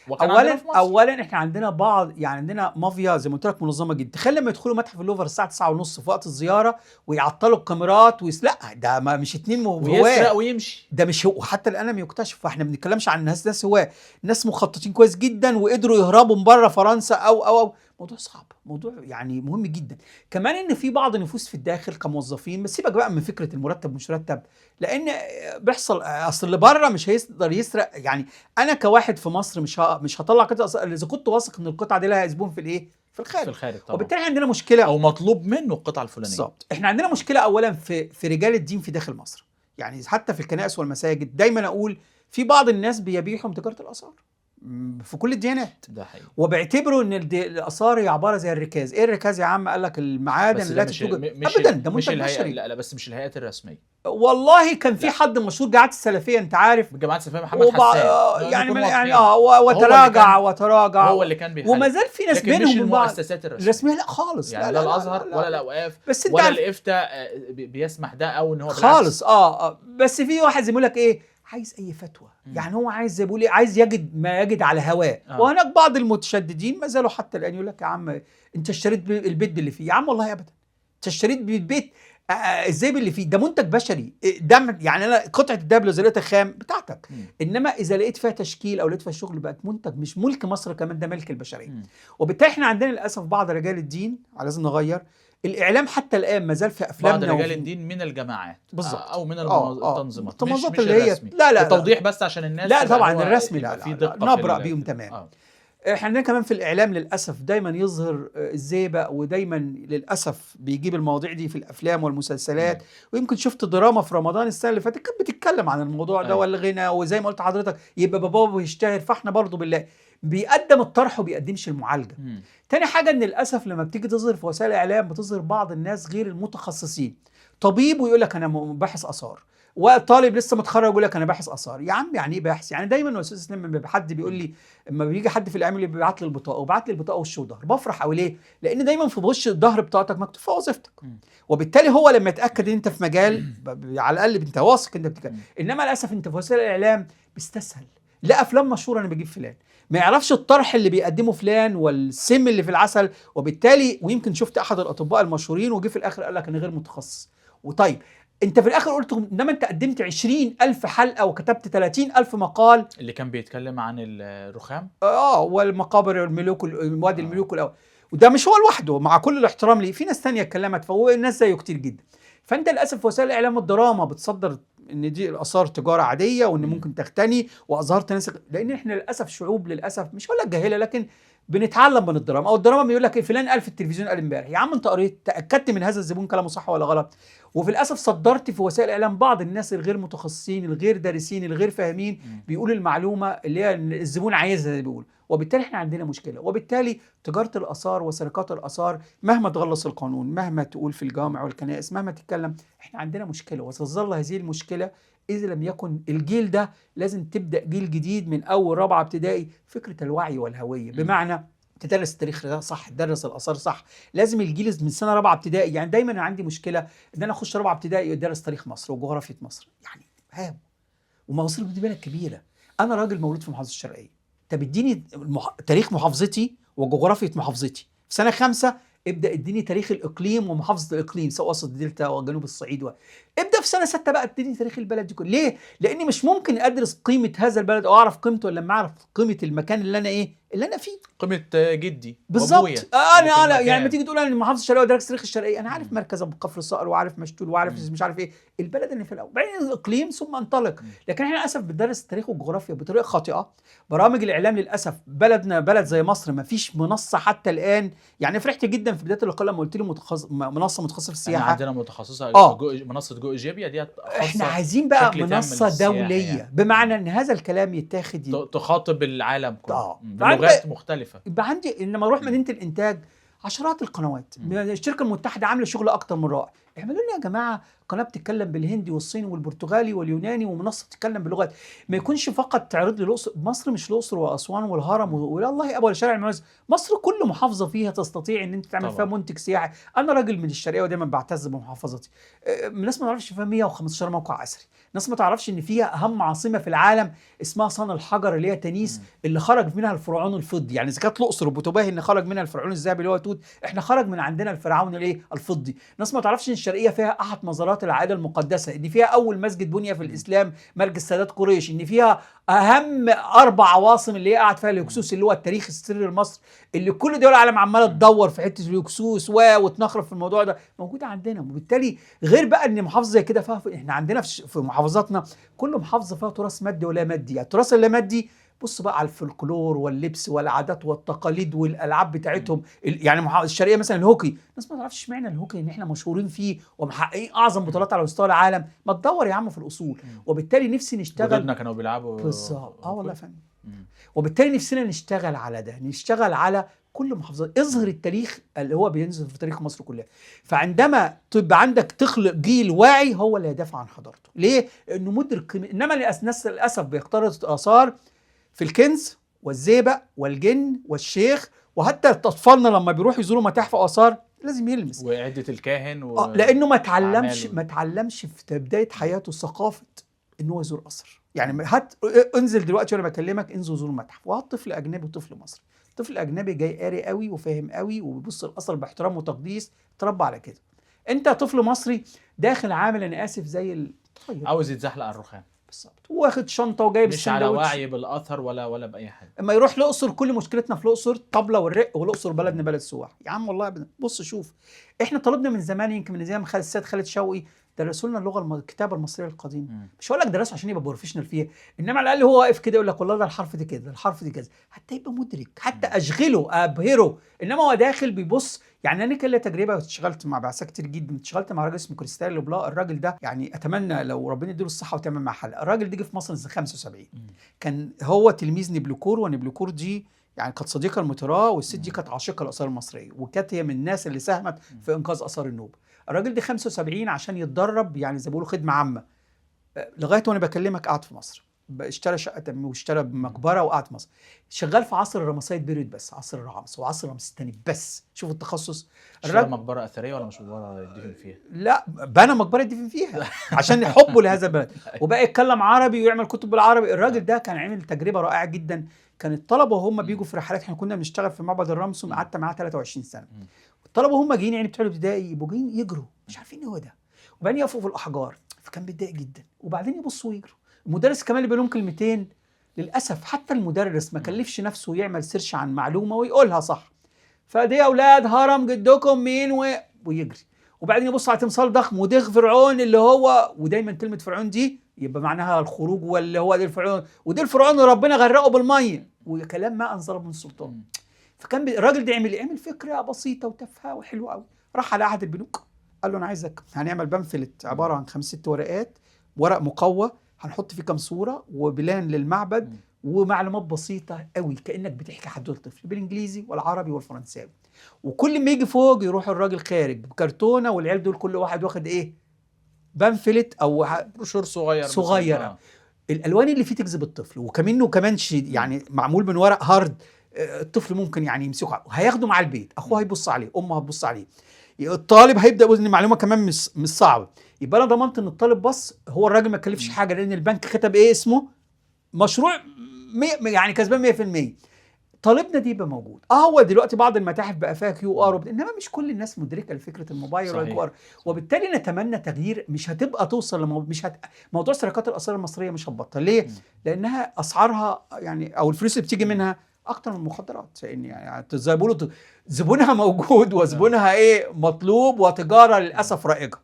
وكان عندنا في مصر. اولا احنا عندنا بعض، يعني عندنا مافيا زي ما قلت لك منظمه جدا. تخيل لما يدخلوا متحف اللوفر الساعه 9:30 في وقت الزياره ويعطلوا الكاميرات لا ده ما مش اتنين ويسرق ويمشي. ده مش هو، وحتى الان لم يكتشف. فاحنا ما بنتكلمش عن ناس هواه، ناس مخططين كويس جدا وقدروا يهربوا من بره فرنسا او موضوع صعب، موضوع يعني مهم جدا. كمان ان في بعض النفوس في الداخل كموظفين، بس سيبك بقى من فكره المرتب مش مرتب، لان بيحصل اصل اللي بره مش هيقدر يسرق. يعني انا كواحد في مصر مش هطلع قطعه اذا كنت واثق ان القطعه دي لها زبون في الايه؟ في الخارج طبعا. وبالتالي عندنا مشكله، او مطلوب منه القطعه الفلانيه. بالظبط. احنا عندنا مشكله اولا في رجال الدين في داخل مصر. يعني حتى في الكنائس والمساجد دايما اقول في بعض الناس بيبيحوا تجاره الاثار في كل الديانات. ده حقيقي. وبيعتبروا ان الاثار هي عباره زي الركاز. ايه الركاز يا عم؟ قال لك المعادن التي توجد. ابدا ده منتج بشري. لا بس مش الهيئات الرسميه. والله كان في حد مشهور جماعه السلفيه، انت عارف جماعه السلفيه محمد حسان يعني وتراجع هو اللي كان بيحارب. وما زال في ناس بينهم مش المؤسسات الرسميه لا خالص. يعني لا الازهر ولا الاوقاف ولا الافتاء بيسمح ده او ان هو خالص. بس في واحد زي ما يقول لك ايه، عايز اي فتوى. يعني هو عايز زي بيقول ايه، عايز يجد ما يجد على هواه. وهناك بعض المتشددين ما زالوا حتى الان يقول لك يا عم انت اشتريت البيت اللي فيه. يا عم والله ابدا، انت اشتريت البيت ازاي باللي فيه؟ ده منتج بشري. ده يعني انا قطعه الدهب لو لقيتها خام بتاعتك، انما اذا لقيت فيها تشكيل او لقيت فيها شغل بقت منتج مش ملك مصر، كمان ده ملك البشريه. وبالتالي احنا عندنا للاسف بعض رجال الدين لازم نغير. الاعلام حتى الان ما زال في افلامنا بعض رجال الدين من الجماعات بالظبط او من التنظيمات مش اللي هي لا التوضيح بس عشان الناس. لا طبعا الرسمي لا نبرأ في بيهم تمام. احنا عندنا كمان في الاعلام للاسف دايما يظهر الزيبق، ودايما للاسف بيجيب المواضيع دي في الافلام والمسلسلات. ويمكن شفت دراما في رمضان السنه اللي فاتت كانت بتتكلم عن الموضوع ده والغنى، وزي ما قلت حضرتك يبقى باباه بيشتهر. فاحنا برضو بالله بيقدم الطرح وبيقدمش المعالجه. تاني حاجه ان للاسف لما بتيجي تظهر في وسائل الاعلام بتظهر بعض الناس غير المتخصصين. طبيب ويقول لك انا باحث اثار، وطالب لسه متخرج يقول لك انا باحث اثار. يا عم يعني ايه باحث؟ يعني دايما يا استاذ اسلام لما حد بيقول لي، اما بيجي حد في الاعلام اللي بيبعت لي البطاقه وبعت لي البطاقه وش وظهر، بفرح قوي. ليه؟ لان دايما في وش الظهر بتاعتك مكتوب فيها وظيفتك. وبالتالي هو لما يتاكد ان انت في مجال على الاقل انت واثق انت بتتكلم. انما للاسف انت في وسائل الاعلام بيستسهل. لا افلام مشهوره انا بجيب فلان، ما يعرفش الطرح اللي بيقدمه فلان والسم اللي في العسل. وبالتالي ويمكن شفت احد الاطباء المشهورين وجي في الاخر قال لك انا غير متخصص. وطيب انت في الاخر قلت انما انت قدمت 20,000 حلقه وكتبت 30,000 مقال اللي كان بيتكلم عن الرخام والمقابر الملوك وادي الملوك الاول. وده مش هو لوحده، مع كل الاحترام ليه في ناس تانية اتكلمت، فهو الناس زيه كتير جدا. فانت للاسف وسائل الاعلام الدراما بتصدر ان دي الاثار تجاره عاديه وان ممكن تغتني، واظهرت ناس. لان احنا للاسف شعوب للاسف مش هقول لك جاهله، لكن بنتعلم من الدراما. او الدراما بيقول لك فلان قال في التلفزيون قال امبارح. يا عم انت قريت تاكدت من هذا الزبون كلامه صح ولا غلط؟ وفي الاسف صدرت في وسائل الاعلام بعض الناس الغير متخصصين الغير دارسين الغير فاهمين بيقولوا المعلومه اللي هي الزبون عايزها زي ما بيقول. وبالتالي احنا عندنا مشكله. وبالتالي تجاره الاثار وسرقات الاثار مهما تغلص القانون، مهما تقول في الجامع والكنائس، مهما تتكلم، احنا عندنا مشكله وستظل هذه المشكله إذا لم يكن الجيل ده. لازم تبدأ جيل جديد من أول رابعة ابتدائي، فكرة الوعي والهوية، بمعنى تدرس التاريخ ده صح، تدرس الآثار صح. لازم الجيل من سنة رابعة ابتدائي، يعني دايما أنا عندي مشكلة إن أنا أخش رابعة ابتدائي أدرس تاريخ مصر وجغرافية مصر، يعني هاو. ومصر دي بلد كبيرة، أنا راجل مولود في محافظة الشرقية، طب اديني تاريخ محافظتي وجغرافية محافظتي. في سنة 5 ابدأ اديني تاريخ الإقليم ومحافظة الإقليم، سواء وسط الدلتا وجنوب الصعيد ابدأ في سنة 6 بقى اديني تاريخ البلد دي كله. ليه؟ لأني مش ممكن أدرس قيمة هذا البلد أو أعرف قيمته إلا لما أعرف قيمة المكان اللي أنا فيه. قيمة جدي وابويا بالظبط. انا يعني لما تيجي تقول انا محافظه الشرقيه ودرس تاريخ الشرقيه، انا عارف مركز ابو كفر الصقر وعارف مشتول وعارف مش عارف ايه البلد اللي في الاول، بعدين الاقليم ثم انطلق. لكن احنا للاسف بندرس التاريخ والجغرافيا بطريقه خاطئه. برامج الاعلام للاسف، بلدنا بلد زي مصر ما فيش منصه حتى الان. يعني فرحت جدا في بدايه اللقاء لما قلت لي منصه متخصصه في السياحه. عندنا متخصصه منصه جو ايجيبيا دي احنا عايزين بقى منصه دوليه يعني. بمعنى ان هذا الكلام يتاخد تخاطب العالم كله بلغات مختلفه. يبقى عندي لما اروح مدينه الانتاج عشرات القنوات، الشركه المتحده عامله شغل اكتر من رائع. اعملوا لنا يا جماعه قناه بتتكلم بالهندي والصيني والبرتغالي واليوناني، ومنصه تتكلم بلغات، ما يكونش فقط تعرض لي الاقصر. مصر مش الاقصر واسوان والهرم ولا الله ابو شارع المعز. مصر كل محافظه فيها تستطيع ان انت تعمل فيها منتج سياحي. انا راجل من الشرقيه ودايما بعتز بمحافظتي. الناس ما تعرفش فيها 115 موقع اثري، الناس ما تعرفش ان فيها اهم عاصمه في العالم اسمها صن الحجر اللي هي تنيس، اللي خرج منها الفرعون الفضي. يعني اذا كانت الاقصر وبتباهي ان خرج منها الفرعون الذهبي اللي هو توت، احنا خرج من عندنا الفرعون الفضي. الناس ما تعرفش ان الشرقيه فيها احد مزارات العائله المقدسه، ان فيها اول مسجد بني في الاسلام مركز سادات قريش، ان فيها اهم 4 عواصم اللي هي قاعد فيها الهكسوس اللي هو التاريخ السري لمصر، اللي كل دول العالم عماله تدور في حته الهكسوس وتنخرف في الموضوع ده، موجوده عندنا. وبالتالي غير بقى ان محافظه زي كده فيها، احنا عندنا في محافظاتنا كل محافظه فيها تراث مادي ولا مادي. يعني التراث اللا مادي بص بقى على الفلكلور واللبس والعادات والتقاليد والالعاب بتاعتهم. يعني الشرقيه مثلا الهوكي، الناس ما تعرفش اشمعنى الهوكي ان احنا مشهورين فيه ومحققين اعظم بطولات على مستوى العالم. ما تدور يا عم في الاصول. وبالتالي نفسي نشتغل، جدودنا كانوا بيلعبوا بالظبط. والله فاهم. وبالتالي نفسنا نشتغل على ده، نشتغل على كل محافظه، اظهر التاريخ اللي هو بينزل في تاريخ مصر كلها. فعندما تبقى عندك تخلق جيل واعي هو اللي يدافع عن حضارته. ليه؟ انه مدرك. انما الناس للاسف بيقترض اثار في الكنز والزيبق والجن والشيخ، وحتى اطفالنا لما بيروحوا يزوروا متاحف واثار لازم يلمس وعده الكاهن لانه ما اتعلمش في بدايه حياته ثقافه ان هو يزور اثر. يعني انزل دلوقتي وانا بكلمك، انزل زور متحف وهات طفل اجنبي وطفل مصري. الطفل الاجنبي جاي قاري قوي وفاهم قوي وبيبص الاثر باحترام وتقديس، اتربى على كده. انت طفل مصري داخل عامل انا اسف زي عاوز يتزحلق على الرخام بالظبط، واخد شنطه وجايب مش على وعي بالاثر ولا باي حاجه. اما يروح الاقصر، كل مشكلتنا في الاقصر طبله والرق، والاقصر بلدنا بلد سواح. يا عم والله بص شوف، احنا طلبنا من زمان، يمكن من زمان السيد خالد شوقي درسوا لنا اللغه الكتابه المصريه القديمه. مش هقول لك درسوا عشان يبقى بروفيشنال فيها، انما على الاقل هو واقف كده يقول لك والله ده الحرف ده كده، الحرف ده كذا، حتى يبقى مدرك، حتى اشغله ابهره. انما هو داخل بيبص. يعني انا كان لي تجربه، اشتغلت مع بعثه كتير جدا، اشتغلت مع راجل اسمه كريستال لوبلا. الراجل ده يعني اتمنى لو ربنا يديله الصحه وتعمل معاه حلقه. الراجل ده جه في مصر سنه 75. كان هو تلميذ نبلوكور، ونبلوكور دي يعني كانت صديقه المتراه، والست دي كانت عاشقه الاثار المصريه، وكانت هي من الناس اللي ساهمت في انقاذ اثار النوبه. الراجل ده 75 عشان يتدرب، يعني زي ما بيقولوا خدمه عامه. لغايه وانا بكلمك قاعد في مصر، اشترى شقه واشترى مقبره وقعد في مصر، شغال في عصر الرمسيد بيريود بس، عصر الرعامس وعصر رمسيس الثاني بس. شوف التخصص. الراجل مقبره اثريه ولا مش مقبره يدفن فيها؟ لا بنى مقبره يدفن فيها عشان حبه لهذا البلد، وبقى يتكلم عربي ويعمل كتب بالعربي. الراجل ده كان عامل تجربه رائعه جدا. كان الطلبه وهم بيجوا في رحلات، احنا كنا بنشتغل في معبد الرمسم، قعدت معاه 23 سنه. الطلبه وهم جايين يعني بتوع الابتدائي يبقوا جايين يجروا مش عارفين ايه هو ده، وبعدين يقفوا في الاحجار، فكان بيتضايق جدا، وبعدين يبصوا ويجروا. المدرس كمان اللي بيقول لهم كلمتين، للاسف حتى المدرس ما كلفش نفسه يعمل سيرش عن معلومه ويقولها صح. فدي يا اولاد هرم جدكم مين ويجري. وبعدين يبص على تمثال ضخم ودغ فرعون اللي هو، ودايما كلمه فرعون دي يبقى معناها الخروج، واللي هو دي الفرعون، ودي الفرعون ربنا غرقه بالميه، وكلام ما انزل من السلطان. فكان الراجل ده عمل فكره بسيطه وتافهه وحلوه قوي. راح على احد البنوك قال له انا عايزك، هنعمل بامفلت عباره عن 5-6 ورقات، ورق مقوى، هنحط فيه كام صوره وبلان للمعبد ومعلومات بسيطه قوي كانك بتحكي حدوته طفل بالانجليزي والعربي والفرنساوي. وكل ما يجي فوق يروح الراجل خارج بكرتونه، والعيال دول كل واحد واخد ايه، بامفلت او بروشور صغير صغيره. الالوان اللي فيه تجذب الطفل، وكمنه كمان يعني معمول من ورق هارد. الطفل ممكن يعني يمسكه، هياخده مع البيت، اخوه هيبص عليه، امه هتبص عليه، الطالب هيبدا يقول ان المعلومه كمان مش صعبه. يبقى انا ضمنت ان الطالب بص، هو الراجل ما كلفش حاجه، لان البنك كتب ايه اسمه، مشروع يعني كسبان 100%. طالبنا دي يبقى موجود. هو دلوقتي بعض المتاحف بقى فيها كيو ار، انما مش كل الناس مدركه لفكره الموبايل ولا الكيو ار. وبالتالي نتمنى تغيير، مش هتبقى توصل موضوع سرقات الاثار المصريه مش هتبطل. ليه؟ لانها اسعارها يعني، او الفلوس اللي بتيجي منها اكتر من المخدرات. يعني زي ما بيقولوا زبونها موجود وزبونها ايه مطلوب، وتجاره للاسف رائجه.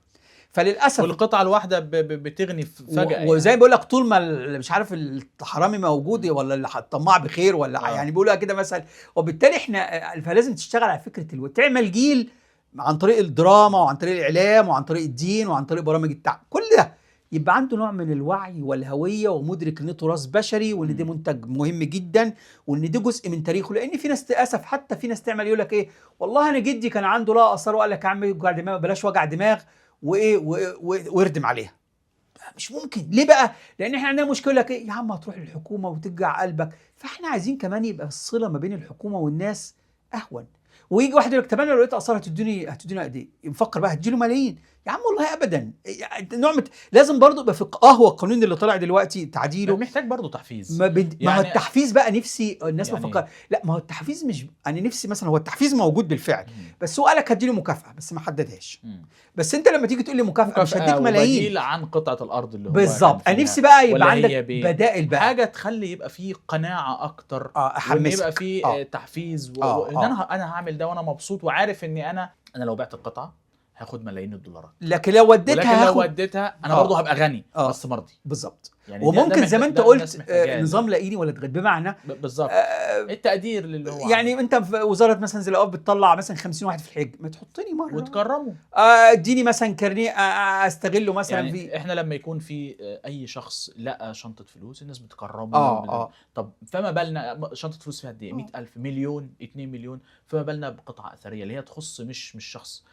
فللاسف والقطعه الواحده بتغني فجاه. وزي ما بيقول لك، طول ما مش عارف الحرامي موجود ولا اللي الطماع بخير ولا يعني بيقولوا كده مثلا. وبالتالي احنا فلازم تشتغل على فكره تعمل جيل عن طريق الدراما وعن طريق الاعلام وعن طريق الدين وعن طريق برامج التعليم، كل ده يبقى عنده نوع من الوعي والهويه، ومدرك ان ده تراث بشري، وان ده منتج مهم جدا، وان ده جزء من تاريخه. لان في ناس للاسف، حتى في ناس تعمل يقول لك ايه، والله انا جدي كان عنده لا اثار، وقال لك يا عم وجع دماغ، بلاش وجع دماغ وايه واردم عليها. مش ممكن. ليه بقى؟ لان احنا عندنا مشكله لك ايه، يا عم هتروح للحكومه وترجع قلبك. فاحنا عايزين كمان يبقى الصله ما بين الحكومه والناس اهون. ويجي واحد يقول لك طب انا لو لقيت اثار هتدوني قد ايه؟ يفكر بقى هتديله ملايين. يا عم والله ابدا. لازم برضه يبقى في هو القانون اللي طلع دلوقتي تعديله محتاج برضه تحفيز. ما هو التحفيز بقى، نفسي الناس يعني بفكر، لا ما هو التحفيز مش، انا نفسي مثلا، هو التحفيز موجود بالفعل، بس هو قالك هديله مكافاه بس ما حددهاش. بس انت لما تيجي تقول لي مكافاه مش هديك ملايين، بديل عن قطعه الارض اللي هو بالظبط. انا نفسي بقى يبقى عندك بدائل بقى، حاجه تخلي يبقى فيه قناعه اكتر، وان يبقى فيه تحفيز، وان انا هعمل ده وانا مبسوط وعارف اني انا لو بعت القطعه هاخد ملايين الدولارات. لكن لو وديتها انا برضه هبقى غني بس مرضي. بالظبط. يعني وممكن زي ما انت قلت نظام لاقيني ولا تغير، بمعنى بالظبط التقدير للي هو يعني عمل. انت في وزاره مثلا زي الاوقاف بتطلع مثلا 50 واحد في الحج، ما تحطني مره وتكرمه، اديني مثلا كارنيه استغله مثلا يعني في. احنا لما يكون في اي شخص لقى شنطه فلوس الناس بتكرمه. طب فما بالنا شنطه فلوس فيها قد ايه؟ 100,000 مليون 2 مليون، فما بالنا بقطعه اثريه اللي هي تخص مش شخص،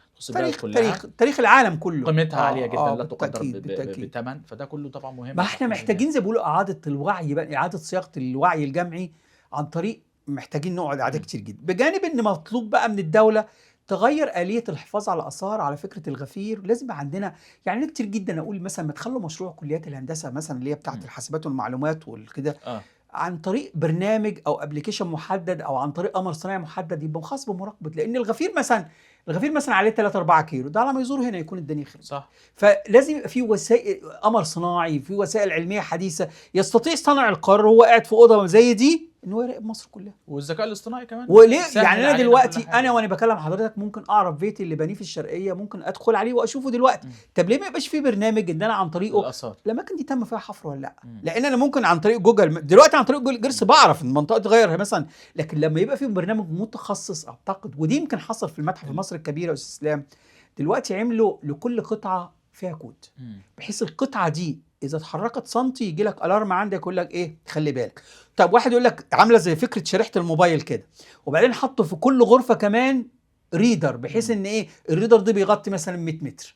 تاريخ العالم كله، قيمتها عاليه جدا لا تقدر بثمن. فده كله طبعا مهم. ما احنا محتاجين زي ما بيقولوا اعاده الوعي بقى، اعاده صياغه الوعي الجمعي عن طريق، محتاجين نقعد قعده كتير جدا، بجانب ان مطلوب بقى من الدوله تغير آلية الحفاظ على الآثار. على فكرة الغفير لازم يبقى عندنا يعني كتير جدا. أقول مثلا ما تخلوا مشروع كليات الهندسة مثلا اللي هي بتاعة الحاسبات والمعلومات والكده عن طريق برنامج أو أبليكيشن محدد، أو عن طريق قمر صناعي محدد يبقى خاص بمراقبة. لأن الغفير مثلا عليه 3-4 كيلو، ده على ما يزور هنا يكون الدنيا خير. صح. فلازم يبقى في وسائل قمر صناعي، في وسائل علمية حديثة يستطيع صانع القرار وهو قاعد في أوضة زي دي إن هو يراقب مصر كلها. والذكاء الاصطناعي كمان. وليه يعني أنا دلوقتي وأنا بكلم حضرتك ممكن أعرف بيتي اللي بنيه في الشرقية، ممكن أدخل عليه وأشوفه دلوقتي. طب ليه ما يبقاش في برنامج إن أنا عن طريقه الأماكن دي تم فيها حفر ولا لا؟ لأن أنا ممكن عن طريق جوجل دلوقتي، عن طريق جوجل جرس بعرف إن المنطقة تغيرها مثلا. لكن لما يبقى في برنامج متخصص أعتقد، ودي يمكن حصل في المتحف المصري الكبير يا أستاذ إسلام، دلوقتي عملوا لكل قطعة فيها كود، بحيث القطعة دي إذا اتحركت سنتي يجي لك ألارم عندك يقول لك إيه خلي بالك. طب واحد يقول لك عاملة زي فكرة شريحة الموبايل كده، وبعدين حطوا في كل غرفة كمان ريدر، بحيث إن إيه الريدر ده بيغطي مثلا 100 متر،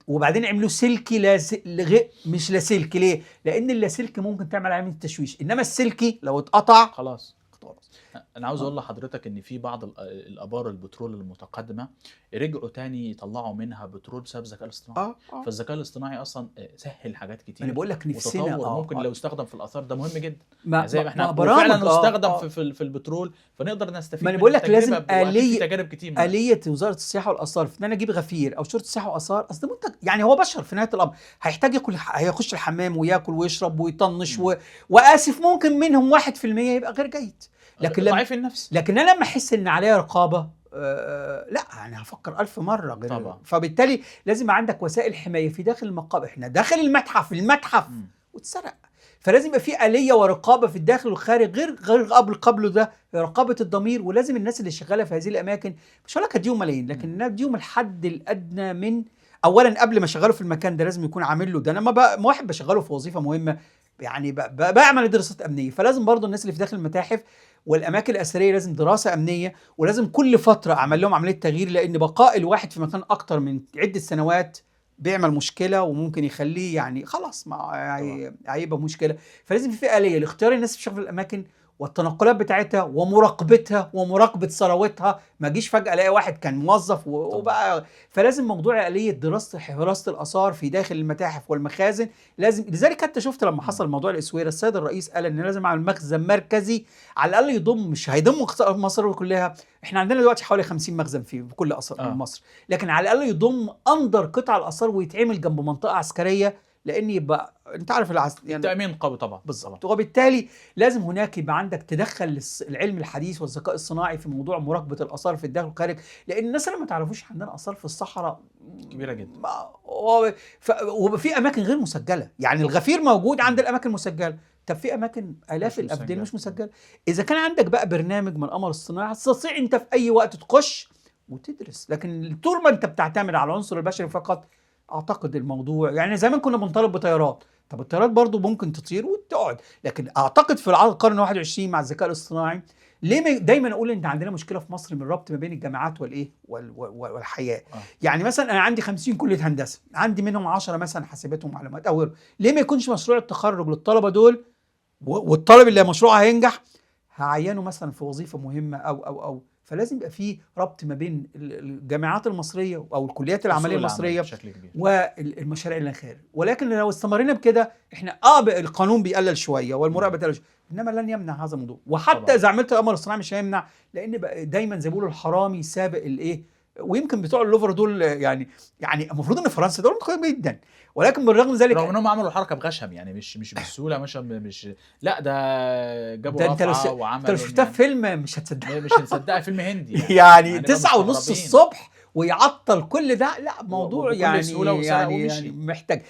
وبعدين عملوا سلكي مش لاسلكي. ليه؟ لأن اللاسلكي ممكن تعمل عملية تشويش، إنما السلكي لو اتقطع خلاص. أنا عاوز أقول لحضرتك إن في بعض الآبار البترول المتقدمة رجعوا تاني يطلعوا منها بترول بسبب الذكاء الاصطناعي. فالذكاء الاصطناعي أصلا سهل حاجات كتير. أنا بقول لك نفسنا ممكن لو استخدم في الآثار ده مهم جدا. زي ما احنا فعلا استخدم في البترول، فنقدر نستفيد. ما أنا بقول لك لازم تجارب كتير. آلية وزارة السياحة والآثار في إن أنا أجيب غفير أو شرطة السياحة والآثار. أصل منتج يعني هو بشر في نهاية الأمر، هيحتاج ياكل، هيخش الحمام وياكل ويشرب ويطنش وآسف ممكن منهم 1% يبقى غير جيد. لكن ضعيف النفس. لكن انا لما احس ان عليا رقابه لا يعني هفكر 1000 مره غير طبعا. فبالتالي لازم عندك وسائل حمايه في داخل المقابر. احنا داخل المتحف واتسرق، فلازم يبقى في آلية ورقابه في الداخل والخارج، غير قبله ده رقابه الضمير. ولازم الناس اللي شغاله في هذه الاماكن مش هقول لك اديهم ملايين، لكن اديهم الحد الادنى من اولا قبل ما اشغله في المكان ده لازم يكون عامل له ده. انا ما واحد بشغله في وظيفه مهمه يعني بعمل دراسات امنيه. فلازم برضو الناس اللي في داخل المتاحف والاماكن الاثريه لازم دراسه امنيه، ولازم كل فتره اعمل لهم عمليه تغيير، لان بقاء الواحد في مكان اكتر من عده سنوات بيعمل مشكله وممكن يخليه يعني خلاص هيبقى مشكله. فلازم في آلية لاختيار الناس في شغل الاماكن والتنقلات بتاعتها ومراقبتها ومراقبه ثروتها. ما اجيش فجاه الاقي واحد كان موظف وبقى. فلازم موضوع آلية دراسه حراسه الاثار في داخل المتاحف والمخازن لازم. لذلك انت شفت لما حصل موضوع الاسويره السيد الرئيس قال ان لازم اعمل مخزن مركزي على الاقل يضم، مش هيضم مصر كلها، احنا عندنا دلوقتي حوالي 50 مخزن في كل مصر، لكن على الاقل يضم اندر قطع الاثار ويتعمل جنب منطقه عسكريه، لان يبقى انت عارف يعني تامين قوي طبعا. بالظبط. وبالتالي لازم هناك يبقى عندك تدخل العلم الحديث والذكاء الصناعي في موضوع مراقبه الاثار في الداخل والخارج، لان الناس اللي ما تعرفوش عندنا اثار في الصحراء كبيره جدا، وفي اماكن غير مسجله. يعني الغفير موجود عند الاماكن المسجله، طب في اماكن الاف الابدان مش مسجله. اذا كان عندك بقى برنامج من القمر الصناعي تستطيع انت في اي وقت تخش وتدرس، لكن طول ما انت بتعتمد على العنصر البشري فقط اعتقد الموضوع يعني زمان كنا بنطالب بطيارات، طب الطيارات برضو ممكن تطير وتقعد، لكن اعتقد في القرن 21 مع الذكاء الاصطناعي ليه دايما اقول ان عندنا مشكله في مصر من الربط ما بين الجامعات والحياه. يعني مثلا انا عندي 50 كليه هندسه، عندي منهم 10 مثلا حاسبات ومعلومات او غيره، ليه ما يكونش مشروع التخرج للطلبه دول والطالب اللي مشروعه هينجح هعينه مثلا في وظيفه مهمه او فلازم يبقى في ربط ما بين الجامعات المصريه او الكليات العمليه المصريه والمشاريع اللي خارج. ولكن لو استمرينا بكده احنا القانون بيقلل شويه والمراقبه بتقلل شويه، انما لن يمنع هذا الموضوع. وحتى طبعا اذا عملت القمر الصناعي مش هيمنع، لان بقى دايما زي ما بيقولوا الحرامي سابق الايه. ويمكن بتوع اللوفر دول يعني المفروض ان فرنسا دول متقدمين جدا، ولكن بالرغم من ذلك رغم انهم عملوا الحركه بغشم، يعني مش بالسهوله، مش لا ده جابوا رفعه وعملوا. انت لو شفتها في فيلم مش هتصدقها، مش هنصدقها فيلم هندي يعني 9:30 الصبح ويعطل كل ده. لا موضوع يعني محتاج.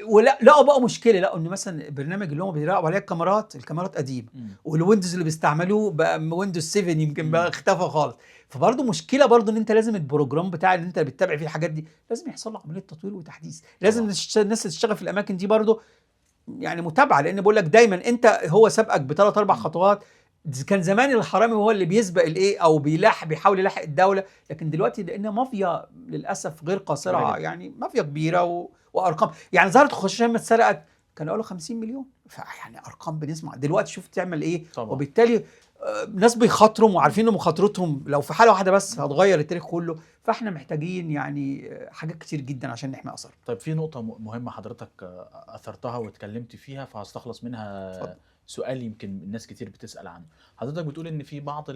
ولا لقوا بقى مشكله، لقوا ان مثلا البرنامج اللي هم بيراقبوا عليه الكاميرات قديمه، والويندوز اللي بيستعملوه بقى ويندوز 7 يمكن بقى اختفى خالص. فبرضه مشكله برضه ان انت لازم البروجرام بتاع اللي انت بتتابع فيه الحاجات دي لازم يحصل له عمليه تطوير وتحديث. لازم الناس اللي تشتغل في الاماكن دي برضه يعني متابعه، لان بقول لك دايما انت هو سابقك بثلاث 4 خطوات. كان زمان الحرامي هو اللي بيسبق الايه او بيحاول يلاحق الدوله، لكن دلوقتي لان مافيا للاسف غير قاصره، يعني مافيا كبيره وارقام. يعني ظهرت الخشاشة لما اتسرقت كانوا قالوا 50 مليون، فيعني ارقام بنسمع دلوقتي شوف تعمل ايه طبعا. وبالتالي ناس بيخاطروا وعارفين ان مخاطرتهم لو في حاله واحده بس هتغير التاريخ كله. فاحنا محتاجين يعني حاجات كتير جدا عشان نحمي اثار. طيب في نقطه مهمه حضرتك اثرتها واتكلمت فيها فهستخلص منها فضل. سؤال يمكن الناس كتير بتسأل عنه. حضرتك بتقول ان في بعض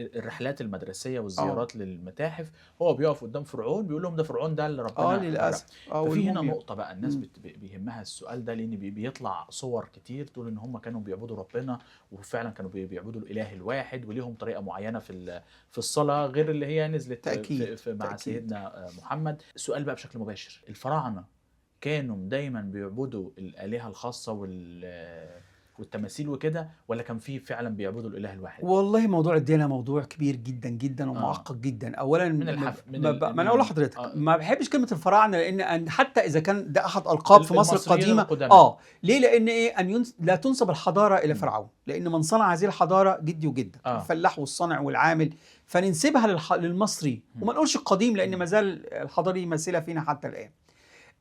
الرحلات المدرسية والزيارات للمتاحف هو بيقف قدام فرعون بيقول لهم ده فرعون ده اللي ربنا للأسف. ففي هنا نقطة بقى الناس بيهمها السؤال ده، لان بيطلع صور كتير تقول ان هم كانوا بيعبدوا ربنا وفعلا كانوا بيعبدوا الاله الواحد وليهم طريقة معينة في الصلاة غير اللي هي نزلت مع سيدنا محمد. السؤال بقى بشكل مباشر، الفراعنة كانوا دايما بيعبدوا الآلهة الخاصة والتماثيل وكده، ولا كان في فعلا بيعبدوا الإله الواحد؟ والله موضوع الديانة موضوع كبير جدا جدا ومعقد جدا. اولا ما انا اقول لحضرتك ما بحبش كلمة الفراعنة، لان حتى اذا كان ده احد القاب في مصر القديمة ليه؟ لان ايه لا تنسب الحضارة الى فرعون، لان من صنع هذه الحضارة جدي وجدك الفلاح والصانع والعامل، فننسبها للمصري وما نقولش القديم لان ما زال الحضارة يمثلها فينا حتى الان.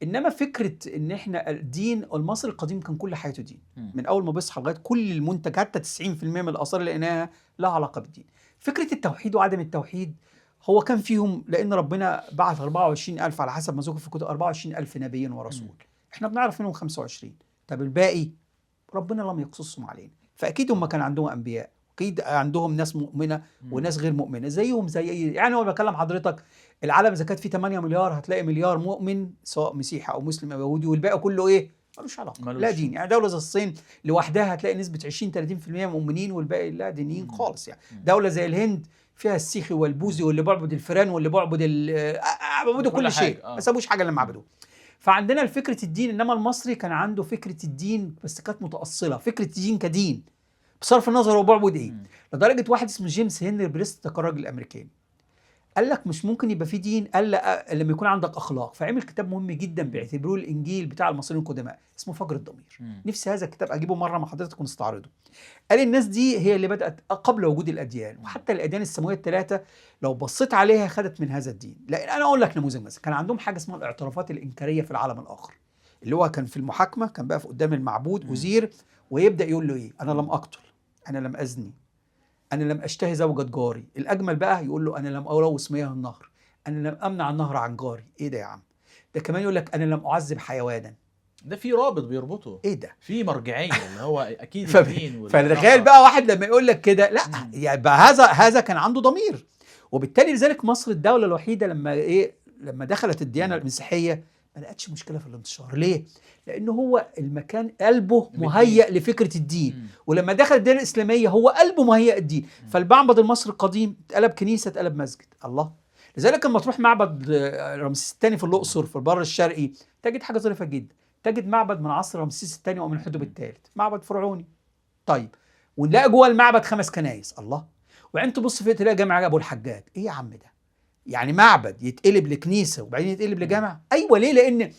انما فكره ان احنا الدين المصري القديم كان كل حياته دين، من اول ما بيصحى لغايه كل المنتج حتى 90% من الاثار اللي لقيناها لها علاقه بالدين. فكره التوحيد وعدم التوحيد هو كان فيهم، لان ربنا بعث 24,000 على حسب ما ذكر في الكتب 24,000 نبي ورسول، احنا بنعرف منهم 25. طب الباقي ربنا لم يقصصهم علينا، فاكيد هم كان عندهم انبياء، اكيد عندهم ناس مؤمنه وناس غير مؤمنه زيهم زي يعني هو بكلم حضرتك العالم اذا كانت فيه 8 مليار هتلاقي مليار مؤمن سواء مسيحي او مسلم او يهودي، والباقي كله ايه ملوش علاقه لا دين. يعني دوله زي الصين لوحدها هتلاقي نسبه 20-30% مؤمنين والباقي لا دينيين خالص. يعني دوله زي الهند فيها السيخي والبوذي واللي بيعبد الفيران واللي بيعبدوا كل شيء ما سابوش حاجه لما عبدوه. فعندنا فكره الدين، انما المصري كان عنده فكره الدين بس كانت متاصله، فكره الدين كدين بصرف النظر هو بيعبد ايه. لدرجه واحد اسمه جيمس هنري بريست ده كان راجل امريكاني قال لك مش ممكن يبقى في دين الا لما يكون عندك اخلاق، فعمل كتاب مهم جدا بيعتبروه الانجيل بتاع المصريين القدماء اسمه فجر الضمير. نفسي هذا الكتاب اجيبه مره مع حضرتك ونستعرضه. قال الناس دي هي اللي بدات قبل وجود الاديان، وحتى الاديان السماويه الثلاثه لو بصيت عليها خدت من هذا الدين. لان انا اقول لك نموذج مثلا، كان عندهم حاجه اسمها الاعترافات الانكاريه في العالم الاخر، اللي هو كان في المحاكمه كان بقى في قدام المعبود وزير ويبدا يقول له ايه، انا لم اقتل، انا لم ازني، انا لم اشتهي زوجة جاري. الاجمل بقى يقول له انا لم الوث مياه النهر، انا لم امنع النهر عن جاري. ايه ده يا عم؟ ده كمان يقول لك انا لم اعذب حيوانا. ده في رابط بيربطه، ايه ده؟ في مرجعيه اللي هو اكيد الدين فتخيل بقى واحد لما يقول لك كده، لا يعني بقى هذا كان عنده ضمير. وبالتالي لذلك مصر الدوله الوحيده لما دخلت الديانه المسيحيه ما لقتش مشكله في الانتشار. ليه؟ لانه هو المكان قلبه مهيئ لفكره الدين. ولما دخل الديانه الاسلاميه هو قلبه مهيئ الدين. فالمعبد المصري القديم اتقلب كنيسه، اتقلب مسجد. الله. لذلك لما تروح معبد رمسيس الثاني في الاقصر في البر الشرقي تجد حاجه ظريفه جدا، تجد معبد من عصر رمسيس الثاني ومن حتب الثالث، معبد فرعوني. طيب ونلاقي جوه المعبد 5 كنايس. الله. وبعدين تبص فيه تلاقي جامع ابو الحجاج. ايه يا عم ده؟ يعني معبد يتقلب لكنيسه وبعدين يتقلب لجامع؟ ايوه. ليه؟ لان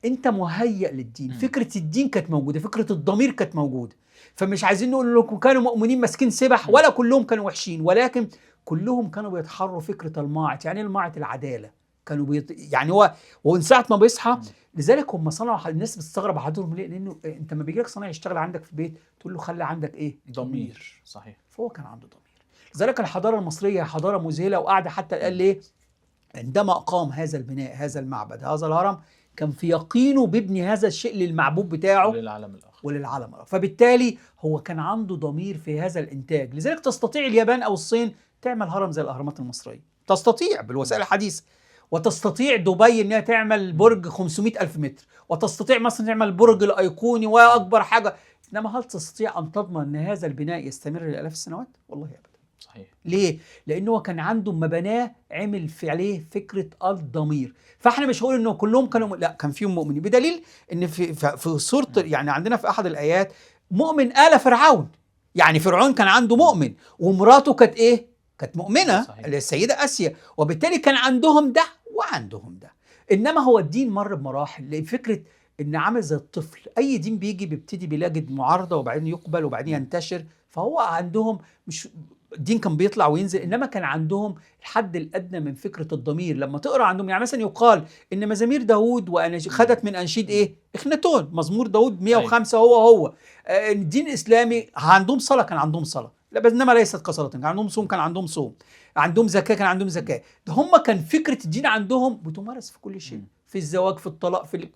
انت مهيئ للدين. فكره الدين كانت موجوده، فكره الضمير كانت موجوده. فمش عايزين نقول لكم كانوا مؤمنين ماسكين سبح، ولا كلهم كانوا وحشين، ولكن كلهم كانوا بيتحروا فكره الماعط. يعني الماعط العداله. كانوا يعني هو ومن ساعه ما بيصحى. لذلك هم صنعوا، الناس بتستغرب حضورهم ليه؟ لانه انت لما بيجي لك صنايعي يشتغل عندك في البيت تقول له خلي عندك ايه؟ ضمير. صحيح. فهو كان عنده ضمير. لذلك الحضاره المصريه حضاره مذهله وقاعده حتى الان. ليه؟ عندما أقام هذا البناء، هذا المعبد، هذا الهرم، كان في يقينه بابني هذا الشيء للمعبود بتاعه وللعالم الآخر. فبالتالي هو كان عنده ضمير في هذا الإنتاج. لذلك تستطيع اليابان أو الصين تعمل هرم زي الأهرامات المصرية، تستطيع بالوسائل الحديثة. وتستطيع دبي إنها تعمل برج 500 ألف متر، وتستطيع مصر تعمل برج الأيقوني وأكبر حاجة. إنما هل تستطيع أن تضمن أن هذا البناء يستمر لآلاف السنوات؟ والله أبدا. صحيح. ليه؟ لأنه كان عنده ما بناه عمل في عليه فكرة الضمير. فاحنا مش هقول انه كلهم كانوا، لا، كان فيهم مؤمنين، بدليل ان في سورة يعني عندنا في احد الايات مؤمن آل فرعون. يعني فرعون كان عنده مؤمن ومراته كانت ايه؟ كانت مؤمنة، السيدة آسيا. وبالتالي كان عندهم ده وعندهم ده. انما هو الدين مر بمراحل، لفكرة ان عامل زي الطفل، اي دين بيجي بيبتدي بيلاقي معارضة وبعدين يقبل وبعدين ينتشر. فهو عندهم مش الدين كان بيطلع وينزل، انما كان عندهم الحد الادنى من فكره الضمير. لما تقرا عندهم يعني مثلا يقال ان مزامير داوود خدت من انشيد ايه؟ اخناتون. مزمور داوود 105 هو الدين الاسلامي عندهم صلاه، كان عندهم صلاه، لا بس انما ليست كصلاه. كان عندهم صوم، كان عندهم صوم. عندهم زكاه، كان عندهم زكاه. ده هم كان فكره الدين عندهم بتمارس في كل شيء، في الزواج، في الطلاق، في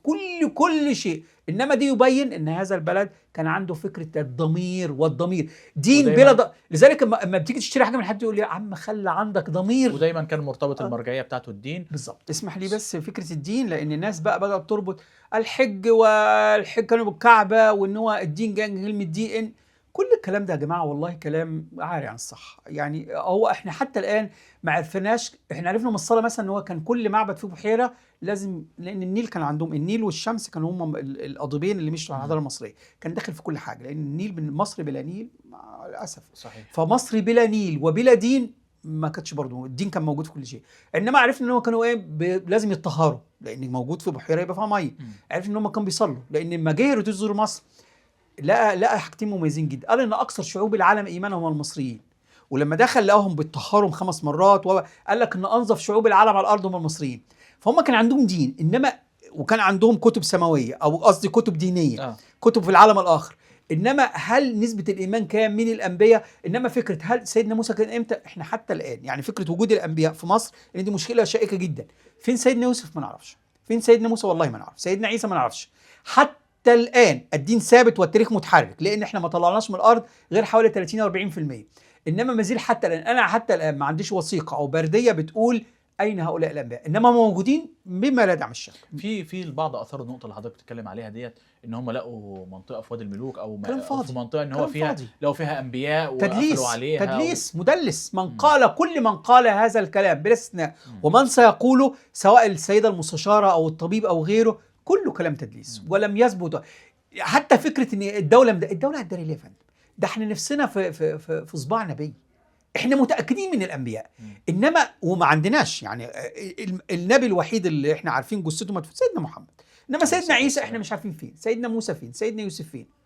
كل شيء. انما دي يبين ان هذا البلد كان عنده فكره الضمير. والضمير دين بلا لذلك اما بتيجي تشتري حاجه من حد يقول لي يا عم خلي عندك ضمير. ودايما كان مرتبط المرجعيه بتاعته الدين. بالظبط. اسمح لي بس فكره الدين، لان الناس بقى بدات تربط الحج، والحج كانوا بالكعبه، وان هو الدين جاي من كلمه دين. كل الكلام ده يا جماعه والله كلام عاري عن الصح. يعني هو احنا حتى الان ما عرفناش. احنا عرفنا من الصلاه مثلا ان هو كان كل معبد فيه بحيره لازم، لان النيل كان عندهم، النيل والشمس كانوا هم القضيبين اللي مشوا على الحضاره المصريه. كان داخل في كل حاجه، لان النيل من مصر بلا نيل مع الاسف. صحيح. فمصر بلا نيل وبلا دين ما كانتش برضه، الدين كان موجود في كل شيء. انما عرفنا ان هم كانوا ايه لازم يتطهروا، لان موجود في بحيره يبقى فيها ميه. عرفنا ان هم كانوا بيصلوا، لان لما جه هيرودوت يزور مصر لقى حاجتين مميزين جدا. قال ان اكثر شعوب العالم ايمانا هم المصريين. ولما دخل لقاهم بيتطهروا 5 مرات، وقال لك ان انظف شعوب العالم على الارض هم المصريين. فهم كان عندهم دين، انما وكان عندهم كتب سماويه، او قصدي كتب دينيه، كتب في العالم الاخر. انما هل نسبه الايمان كام من الانبياء؟ انما فكره هل سيدنا موسى كان امتى؟ احنا حتى الان يعني فكره وجود الانبياء في مصر ان دي مشكله شائكه جدا. فين سيدنا يوسف؟ ما نعرفش. فين سيدنا موسى؟ والله ما نعرف. سيدنا عيسى ما نعرفش. حتى الان الدين ثابت والتاريخ متحرك، لان احنا ما طلعناش من الارض غير حوالي 30 او 40%. انما ما زال حتى الان، انا حتى الان ما عنديش وثيقه او برديه بتقول اين هؤلاء الانبياء، انما موجودين بما لا داعي الشك. في البعض اثار النقطه اللي حضرتك بتتكلم عليها ديت، ان هم لقوا منطقه في وادي الملوك او في منطقه ان هو فيها لو فيها انبياء وقفلوا عليها. تدليس مدلس. كل من قال هذا الكلام بلا استثناء، ومن سيقوله سواء السيده المستشاره او الطبيب او غيره، كله كلام تدليس ولم يثبت. حتى فكره ان الدوله هتداري ليه يا فندم؟ ده احنا نفسنا في صباع نبي. احنا متاكدين من الانبياء، مم. انما وما عندناش يعني النبي الوحيد اللي احنا عارفين جثته مدفون سيدنا محمد، انما سيدنا الصلاة عيسى احنا والسلام. مش عارفين فين، سيدنا موسى فين، سيدنا يوسف فين.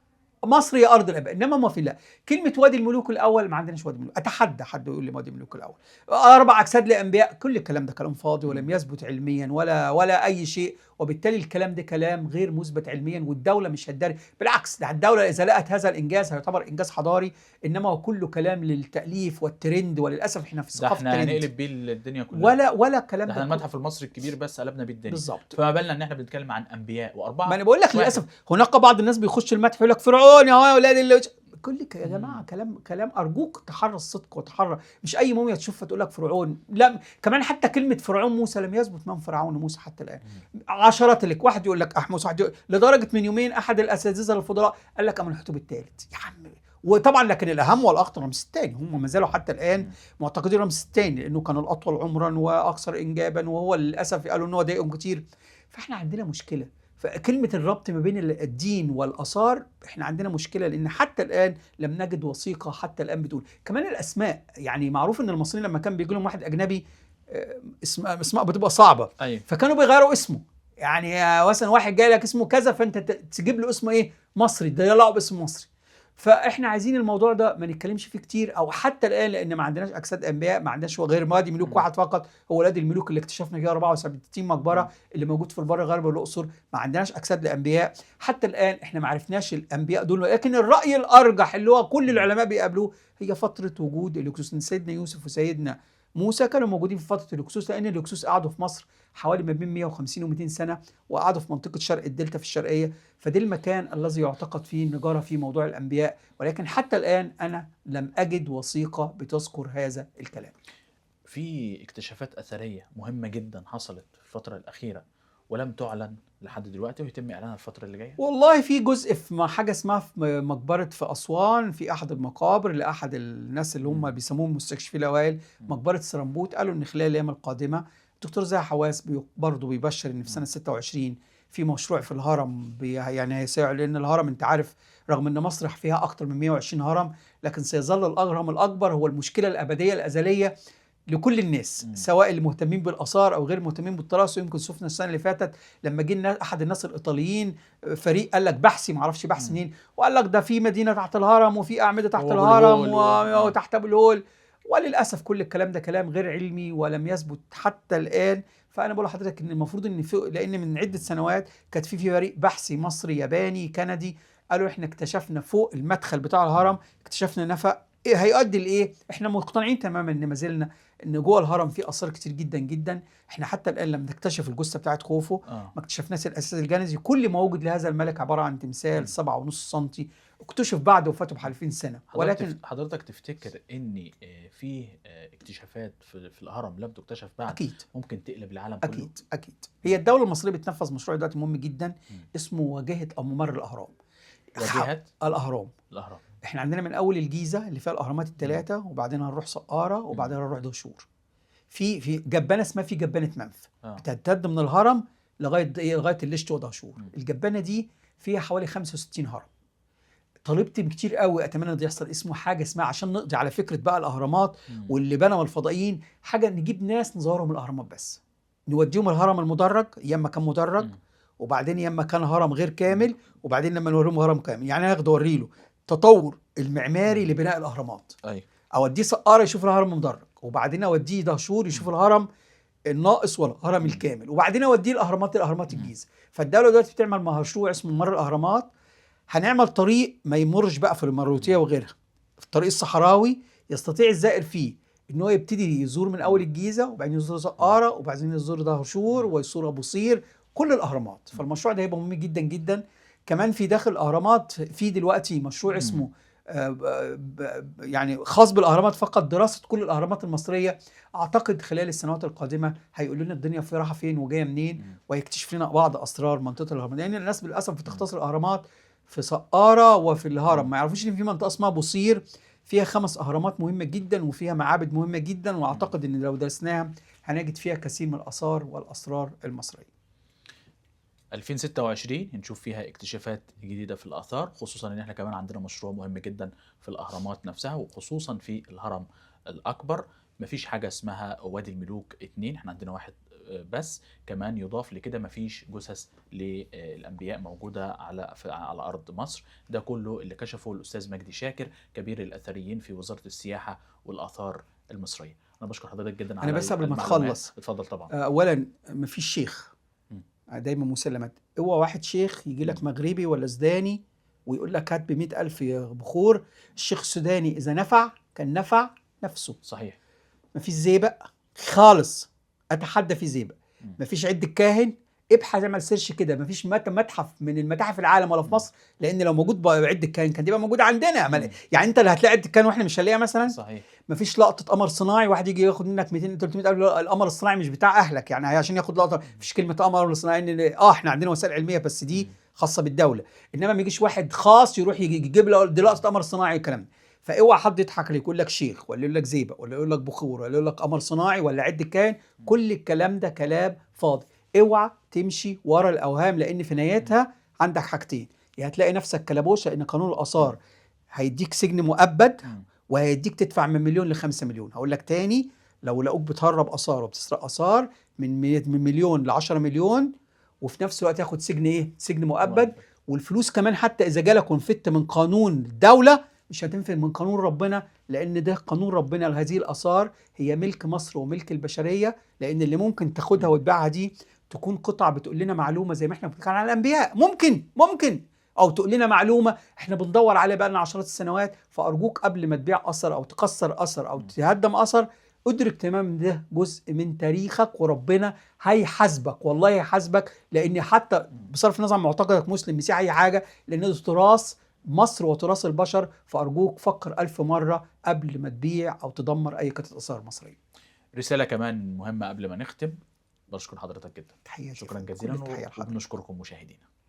مصر هي ارض الاباء، انما ما في لا. كلمه وادي الملوك الاول، ما عندناش وادي الملوك، اتحدى حد يقول لي وادي الملوك الاول. 4 اجساد لانبياء، كل الكلام ده كلام فاضي ولم يثبت علميا ولا اي شيء، وبالتالي الكلام ده كلام غير مثبت علميا، والدوله مش هتداري، بالعكس ده الدوله اذا لقت هذا الانجاز هيعتبر انجاز حضاري، انما هو كله كلام للتاليف والترند، وللاسف احنا في ده ثقافه احنا الترند، هنقلب بيه الدنيا كلها. ولا الكلام ده ده احنا المتحف المصري الكبير بس قلبنا بيه الدنيا. بالظبط. فما بالنا ان احنا بنتكلم عن انبياء ما واربعه انا بقول لك مش واحد. للاسف هناك بعض الناس بيخش المتحف يقول لك فرعون يا اولاد اللي يا جماعه كلام ارجوك تحرى الصدق وتحرى، مش اي موميا تشوفها تقول لك فرعون، لا كمان حتى كلمه فرعون موسى لم يثبت من فرعون موسى حتى الان. عشرات لك، واحد يقول لك موسى، واحد لدرجه من يومين احد الاساتذه الفضلاء قال لك امنحتب الثالث يا عم. وطبعا لكن الاهم والاخطر رمسيس الثاني، هم ما زالوا حتى الان معتقدين رمسيس الثاني لانه كان الاطول عمرا واكثر انجابا، وهو للاسف قالوا ان هو ضايقهم كتير. فاحنا عندنا مشكله، فكلمة الربط ما بين الدين والآثار احنا عندنا مشكلة، لأن حتى الآن لم نجد وثيقة حتى الآن بتقول. كمان الأسماء، يعني معروف إن المصريين لما كان بيجي لهم واحد أجنبي اسماء بتبقى صعبة، ايوه. فكانوا بيغيروا اسمه. يعني مثلا واحد جاي لك اسمه كذا فأنت تجيب له اسمه إيه مصري، ده يطلعه باسم مصري. فاحنا عايزين الموضوع ده ما نتكلمش فيه كتير، او حتى الان، لان ما عندناش اجساد انبياء، ما عندناش غير وادي ملوك واحد فقط، هو وادي الملوك اللي اكتشفنا فيه 64 مقبره اللي موجود في البر الغربي والاقصر. ما عندناش اجساد لانبياء حتى الان، احنا ما عرفناش الانبياء دول، لكن الراي الارجح اللي هو كل العلماء بيقابلوه هي فتره وجود الهكسوس. سيدنا يوسف وسيدنا موسى كانوا موجودين في فتره الهكسوس، لان الهكسوس قعدوا في مصر حوالي ما بين 150 و200 سنه، وقعدوا في منطقه شرق الدلتا في الشرقيه، فده المكان الذي يعتقد فيه النجاره في موضوع الانبياء. ولكن حتى الآن أنا لم أجد وثيقة بتذكر هذا الكلام. في اكتشافات أثرية مهمة جدا حصلت في الفترة الأخيرة ولم تعلن لحد دلوقتي ويتم إعلانها الفترة اللي جاية. والله في جزء في حاجة اسمها في مقبرة في أسوان، في أحد المقابر لأحد الناس اللي هم بيسموهم مستكشفي الأوائل، مقبرة سرنبوت، قالوا إن خلال الأيام القادمة الدكتور زاهي حواس برضه بيبشر إن في سنة 26 في مشروع في الهرم يعني هيساعد، لأن الهرم أنت عارف رغم أن مصر فيها أكتر من 120 هرم، لكن سيظل الهرم الأكبر هو المشكلة الأبدية الأزلية لكل الناس، سواء اللي مهتمين بالاثار او غير مهتمين بالتراث. يمكن شفنا السنه اللي فاتت لما جه احد الناس الايطاليين فريق قال لك بحثي، ما اعرفش بحث منين، وقال لك ده في مدينه تحت الهرم وفي اعمده تحت الهرم وتحت ابو الهول. وللاسف كل الكلام ده كلام غير علمي ولم يثبت حتى الان. فانا بقول لحضرتك ان المفروض ان لان من عده سنوات كانت في فريق بحثي مصري ياباني كندي قالوا احنا اكتشفنا فوق المدخل بتاع الهرم اكتشفنا نفق هيؤدي لايه؟ احنا مقتنعين تماما ان ما زلنا ان جوه الهرم فيه اثار كتير جدا جدا. احنا حتى الان لما نكتشف الجثه بتاعت خوفو ما اكتشفناش الاساس الجانزي. كل ما وجد لهذا الملك عباره عن تمثال 7.5 سم اكتشف بعد وفاته ب 2000 سنه. ولكن حضرتك تفتكر ان في اكتشافات في الهرم لم تكتشف بعد اكيد ممكن تقلب العالم كله؟ اكيد. هي الدوله المصريه بتنفذ مشروع دلوقتي مهم جدا اسمه واجهه او ممر الاهرام. واجهه الاهرام احنا عندنا من اول الجيزه اللي فيها الاهرامات الثلاثه، وبعدين هنروح سقاره، وبعدين هنروح دهشور. في جبانه اسمها في جبانه منف بتمتد من الهرم لغايه الليشت ودهشور. الجبانه دي فيها حوالي 65 هرم. طالبت كتير قوي اتمنى ان يحصل اسمه حاجه اسمها، عشان نقضي على فكره بقى الاهرامات واللي بنوا الفضائيين، حاجه نجيب ناس نزورهم الاهرامات بس، نوديهم الهرم المدرج ياما كان مدرج، وبعدين ياما كان هرم غير كامل، وبعدين لما نوريهم هرم كامل. يعني انا اخده اوري له التطور المعماري لبناء الاهرامات. اوديه سقاره يشوف الهرم المدرج، وبعدين اوديه دهشور يشوف الهرم الناقص والهرم الكامل، وبعدين اوديه الاهرامات الجيزه. فالدوله دلوقتي بتعمل مشروع اسمه ممر الاهرامات. هنعمل طريق ما يمرش بقى في المروتيه وغيرها، في الطريق الصحراوي يستطيع الزائر فيه ان هو يبتدي يزور من اول الجيزه، وبعدين يزور سقاره، وبعدين يزور دهشور، ويزور ابو قير، كل الاهرامات. فالمشروع ده هيبقى مهم جدا جدا. كمان في داخل الاهرامات في دلوقتي مشروع اسمه يعني خاص بالاهرامات فقط، دراسه كل الاهرامات المصريه. اعتقد خلال السنوات القادمه هيقول لنا الدنيا في راحه فين وجايه منين، ويكتشف لنا بعض اسرار منطقه الاهرامات، لان الناس للاسف بتختصر الاهرامات في سقاره وفي الهرم، ما يعرفوش ان في منطقه اسمها ابو قير فيها 5 اهرامات مهمه جدا وفيها معابد مهمه جدا، واعتقد ان لو درسناها هنجد فيها كثير من الاثار والاسرار المصريه. 2026 نشوف فيها اكتشافات جديدة في الآثار، خصوصا ان احنا كمان عندنا مشروع مهم جدا في الأهرامات نفسها، وخصوصا في الهرم الأكبر. مفيش حاجة اسمها وادي الملوك 2، احنا عندنا واحد بس. كمان يضاف لكده مفيش جثث للأنبياء موجودة على أرض مصر. ده كله اللي كشفه الأستاذ مجدي شاكر كبير الأثريين في وزارة السياحة والآثار المصرية. أنا بشكر حضرتك جدا انا على بس قبل ما المعلومات. تخلص، اتفضل طبعا. اولا مفيش شيخ، م. دايما مسلمات. اوعى واحد شيخ يجي لك مغربي ولا سوداني ويقول لك هات ب100,000 بخور. الشيخ السوداني اذا نفع كان نفع نفسه. صحيح. مفيش زيبق خالص، اتحدى في زيبق. مفيش عد الكاهن، ابحث اعمل سيرش كده، مفيش متحف من المتاحف العالم ولا في مصر، لان لو موجود عد الكاهن كان تبقى موجوده عندنا. يعني انت اللي هتلاقي عد الكاهن واحنا مش هنلاقيها مثلا. صحيح. مفيش لقطه قمر صناعي واحد يجي ياخد منك 200 300 الف. القمر الصناعي مش بتاع اهلك يعني عشان ياخد لقطه. مفيش كلمه قمر صناعي ان احنا عندنا وسائل علميه بس دي خاصه بالدوله، انما ما يجيش واحد خاص يروح يجيب له دي لقطه قمر صناعي الكلام ده. فاوعى حد يضحك عليك يقول لك شيخ ولا يقول لك زيبق ولا يقول لك بخور ولا يقول لك قمر صناعي ولا عد الكاهن. كل الكلام ده كلام فاضي. اوعى تمشي ورا الاوهام، لان في نهايتها عندك حاجتين: يا هتلاقي نفسك كلبوش لان قانون الاثار هيديك سجن مؤبد وهيديك تدفع من 1,000,000 ل5 مليون. هقول لك تاني: لو لقوك بتهرب اثار وبتسرق اثار من 1,000,000 ل10 مليون، وفي نفس الوقت ياخد سجن سجن مؤبد. والفلوس كمان حتى اذا جالك ونفدت من قانون الدوله مش هتنفذ من قانون ربنا، لان ده قانون ربنا لهذه الاثار هي ملك مصر وملك البشريه. لان اللي ممكن تاخدها وتبيعها دي تكون قطع بتقول لنا معلومه زي ما احنا بنتكلم عن الانبياء، ممكن او تقول لنا معلومه احنا بندور عليها بقى لنا عشرات السنوات. فارجوك قبل ما تبيع اثر او تكسر اثر او تهدم اثر، ادرك تمام ده جزء من تاريخك وربنا هيحاسبك، والله هيحاسبك. لان حتى بصرف النظر عن معتقدك مسلم مسيحي اي حاجه، لان ده تراث مصر وتراث البشر. فارجوك فكر 1000 مره قبل ما تبيع او تدمر اي قطعه اثار مصريه. رسالة كمان مهمة قبل ما نختم. بشكر حضرتك جدا. تحياتي. شكرا جزيلا، وبنشكركم مشاهدينا.